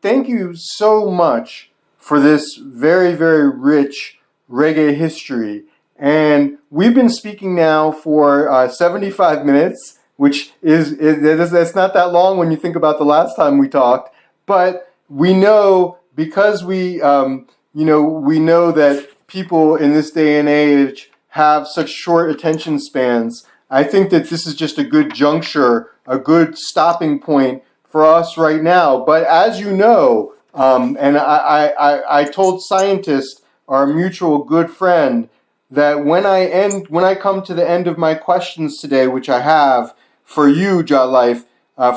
[SPEAKER 2] Thank you so much for this very, very rich reggae history. And we've been speaking now for 75 minutes, which that's not that long when you think about the last time we talked. But we know because we know that people in this day and age have such short attention spans. I think that this is just a good juncture, a good stopping point for us right now. But as you know, and I told Scientist, our mutual good friend, that when I come to the end of my questions today, which I have for you, Jah Life,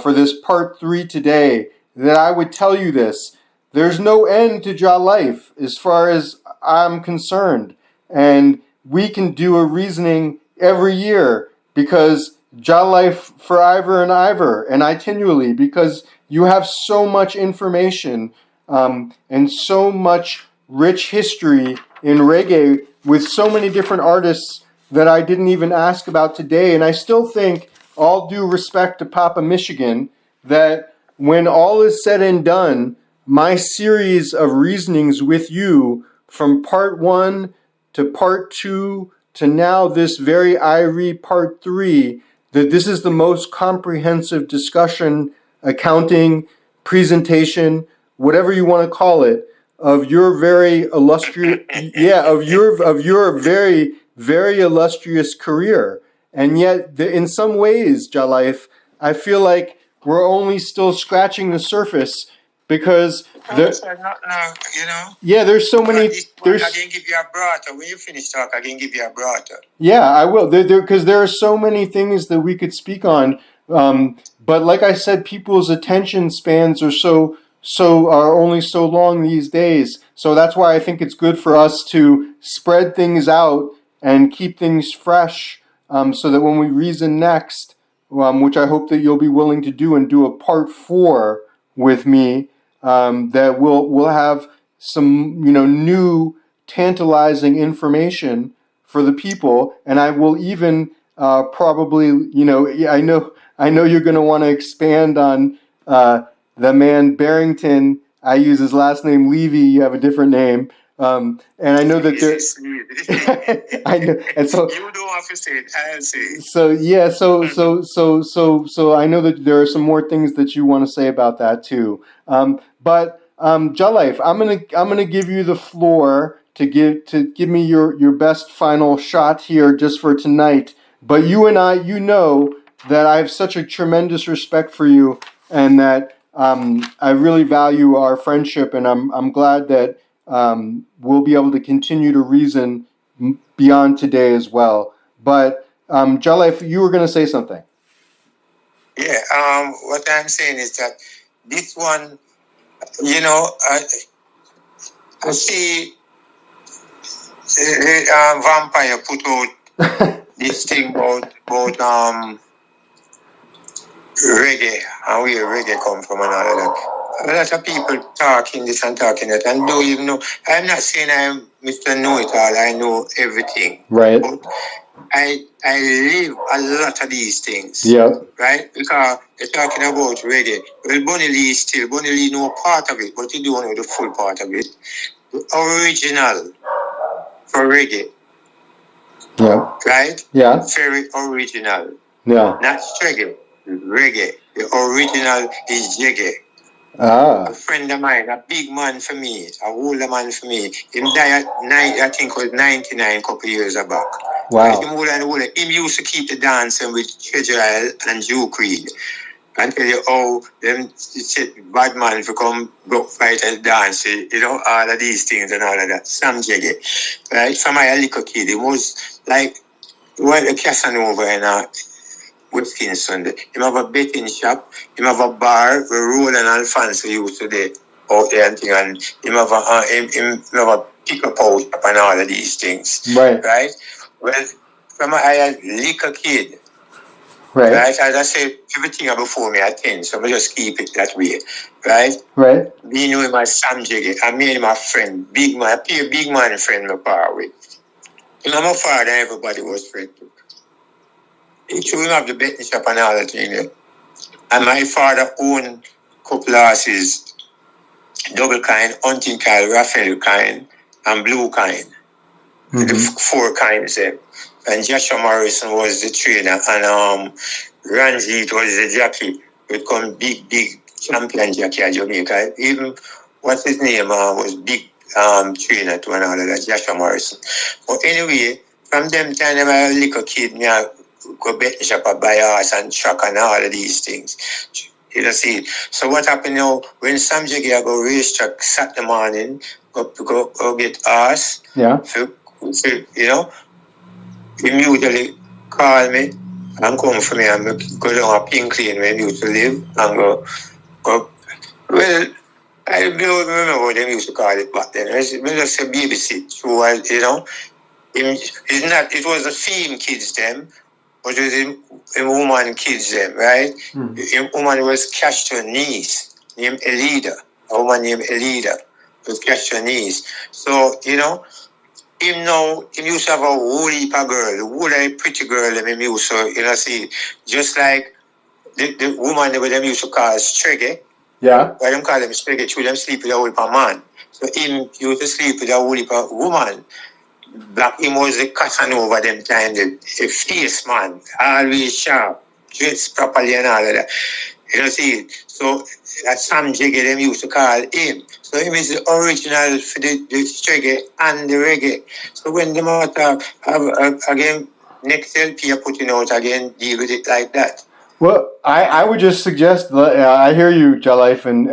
[SPEAKER 2] for this part 3 today, that I would tell you this. There's no end to Jah Life as far as I'm concerned. And we can do a reasoning every year because Jah Life forever and ever and continually, because you have so much information and so much rich history in reggae with so many different artists that I didn't even ask about today. And I still think, all due respect to Papa Michigan, that when all is said and done, my series of reasonings with you from part 1 to part 2 to now this very Irie part 3, that this is the most comprehensive discussion, accounting, presentation, whatever you want to call it, of your very illustrious, of your very, very illustrious career. And yet, in some ways, Jah Life, I feel like we're only still scratching the surface because there's so many.
[SPEAKER 1] I can give you a brata. When you finish talk, I can give you a brata.
[SPEAKER 2] Yeah, I will. Because there are so many things that we could speak on. But like I said, people's attention spans are only so long these days. So that's why I think it's good for us to spread things out and keep things fresh, so that when we reason next, which I hope that you'll be willing to do and do a part 4 with me, that we'll have some new tantalizing information for the people, and I will even probably I know you're going to want to expand on the man Barrington. I use his last name Levy. You have a different name. And I know that I know, and so
[SPEAKER 1] you don't have to say it. I'll say it.
[SPEAKER 2] So yeah, so I know that there are some more things that you want to say about that too. But Jah Life, I'm gonna give you the floor to give me your best final shot here just for tonight. But you and I, that I have such a tremendous respect for you, and that I really value our friendship, and I'm glad that we'll be able to continue to reason beyond today as well. But Jah Life, you were going to say something.
[SPEAKER 1] Yeah. What I'm saying is that this one, you know, I see Vampire put out this thing about reggae and where reggae come from and all of that. A lot of people talking this and talking that and don't even know. I'm not saying I'm Mr. Know It All. I know everything.
[SPEAKER 2] Right.
[SPEAKER 1] But I live a lot of these things.
[SPEAKER 2] Yeah.
[SPEAKER 1] Right? Because you're talking about reggae. Well, Bunny Lee still. Bunny Lee know part of it, but you don't know the full part of it. The original for reggae.
[SPEAKER 2] Yeah.
[SPEAKER 1] Right?
[SPEAKER 2] Yeah.
[SPEAKER 1] Very original.
[SPEAKER 2] Yeah.
[SPEAKER 1] Not reggae. Reggae. The original is reggae.
[SPEAKER 2] Ah.
[SPEAKER 1] A friend of mine, a big man for me, a older man for me. Him died at I think it was 99 couple years back.
[SPEAKER 2] Wow.
[SPEAKER 1] Him older and older. Him used to keep the dancing with Treasure Isle and Joe Creed. And tell you how them bad man become block fighters dance, you know, all of these things and all of that. Sam Jaggy. Right? From my little kid, it was like the Casanova and West Kingston. Him have a betting shop, him have a bar where Roland and Alfonso used to do out there and thing, and him have a pick-up out shop and all of these things.
[SPEAKER 2] Right.
[SPEAKER 1] Right? Well, from a little kid,
[SPEAKER 2] right?
[SPEAKER 1] As I said, everything before me at 10, so I just keep it that way. Right?
[SPEAKER 2] Right.
[SPEAKER 1] Being with my Sam Jiggy, I made my friend, big man, a big man friend my power with. You know, my father, everybody was friend too. He showed have the betting shop and all that thing. And my father owned couple horses, double kind, hunting kind, Raphael kind, and blue kind. The four kinds there. And Joshua Morrison was the trainer, and Ranjit was the jockey. Become big champion jockey at Jamaica. Even what's his name was big trainer to and all of that, Joshua Morrison. But anyway, from them time I was a little kid, me I go bet the shop and buy horse and truck and all of these things. You know, see. So what happened now, when Sam Jaggy go race track Saturday morning, go get horse.
[SPEAKER 2] Yeah.
[SPEAKER 1] So, you know, he usually call me and come for me and go down a pink lane where he used to live and go. Well, I don't remember what they used to call it back then. I just say babysit. So, you know, it was the female kids them, but it was the woman kids them, right? The woman was catched to her knees, named Elida. A woman named Elida was catched to her knees. So, you know, him used to have a whole heap of girl, a whole pretty girl, him used to, you know, see, just like the woman that them used to call Streggy.
[SPEAKER 2] Yeah.
[SPEAKER 1] Why them call them Streggy? Through them sleep with a whole heap of man. So him used to sleep with a whole heap of woman. Black him was the Casanova them time, the fierce man, always sharp, dressed properly and all of that. You know, see, so that Sam Jaggy them used to call him. So him is the original for the reggae and the reggae. So when the matter again, next LP are putting out again, deal with it like that.
[SPEAKER 2] Well, I would just suggest. I hear you, Jah Life, and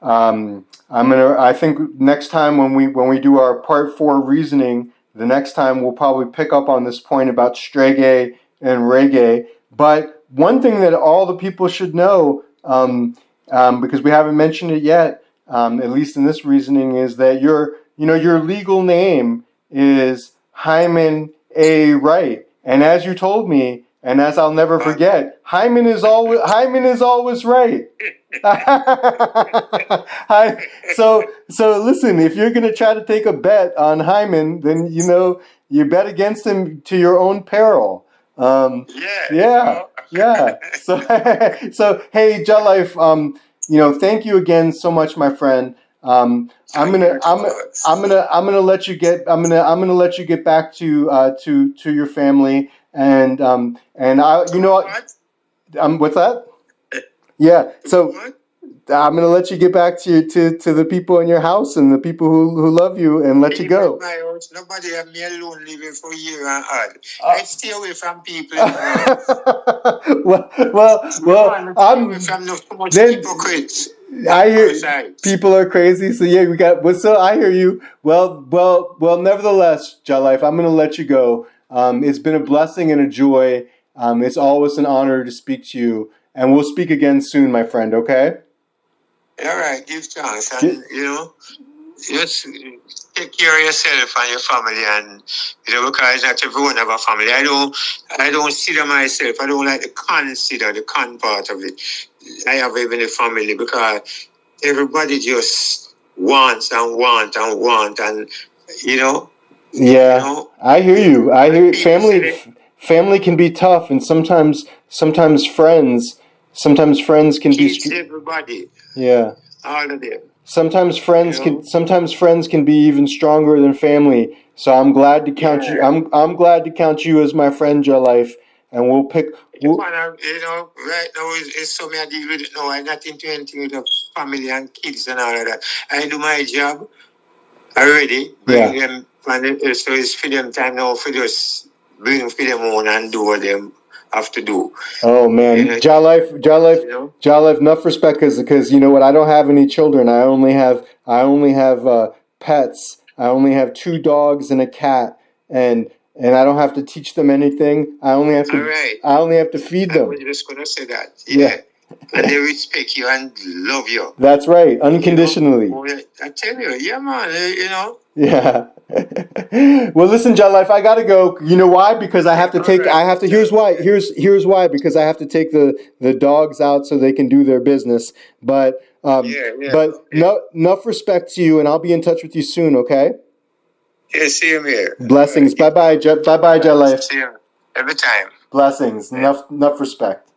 [SPEAKER 2] I think next time when we do our part 4 reasoning, the next time we'll probably pick up on this point about Stregay and reggae. But one thing that all the people should know, because we haven't mentioned it yet, at least in this reasoning, is that your legal name is Hyman A. Wright, and as you told me. And as I'll never forget, Hyman is always right. So listen, if you're gonna try to take a bet on Hyman, then you bet against him to your own peril. Yeah. So hey, Jah Life, thank you again so much, my friend. I'm gonna let you get back to your family. And what's that? Yeah. So I'm gonna let you get back to the people in your house and the people who love you and let you go.
[SPEAKER 1] My house, nobody have me alone living for a year and all. I stay away from people.
[SPEAKER 2] well, I'm
[SPEAKER 1] from too much hypocrites.
[SPEAKER 2] I hear people are crazy, so yeah, we got. So I hear you. Well. Nevertheless, Jah Life, I'm gonna let you go. It's been a blessing and a joy, It's always an honor to speak to you, and we'll speak again soon, my friend. Okay?
[SPEAKER 1] All right, give thanks, and just take care of yourself and your family, and because not everyone have a family. I don't consider myself. I don't like to consider the con part of it. I have even a family because everybody just wants and want and want, and
[SPEAKER 2] Yeah, I hear you. I hear family can be tough, and sometimes friends can be.
[SPEAKER 1] Kids, everybody,
[SPEAKER 2] Yeah.
[SPEAKER 1] all of them.
[SPEAKER 2] Sometimes friends can be even stronger than family. So I'm glad to count you. I'm glad to count you as my friend, Jah Life, and we'll pick.
[SPEAKER 1] Right now it's something I deal with it now. I'm not into anything with the family and kids and all of that. I do my job already. Bring them, and so it's for them time now for just bring for them on and do what them have to do.
[SPEAKER 2] Oh man, Jah Life, enough respect, because you know what? I don't have any children. I only have pets. I only have 2 dogs and a cat, and I don't have to teach them anything. I only have to feed them.
[SPEAKER 1] I was just gonna say that. Yeah. And they respect you and love you.
[SPEAKER 2] That's right, unconditionally.
[SPEAKER 1] I tell you, yeah, man.
[SPEAKER 2] Yeah. Well, listen, Jah Life, I gotta go. You know why? Because I have to take. I have to. Here's why. Here's why. Because I have to take the dogs out so they can do their business. But enough respect to you, and I'll be in touch with you soon. Okay.
[SPEAKER 1] Yeah. See you here.
[SPEAKER 2] Blessings. Bye bye. Jah Life.
[SPEAKER 1] See you every time.
[SPEAKER 2] Blessings. Enough respect.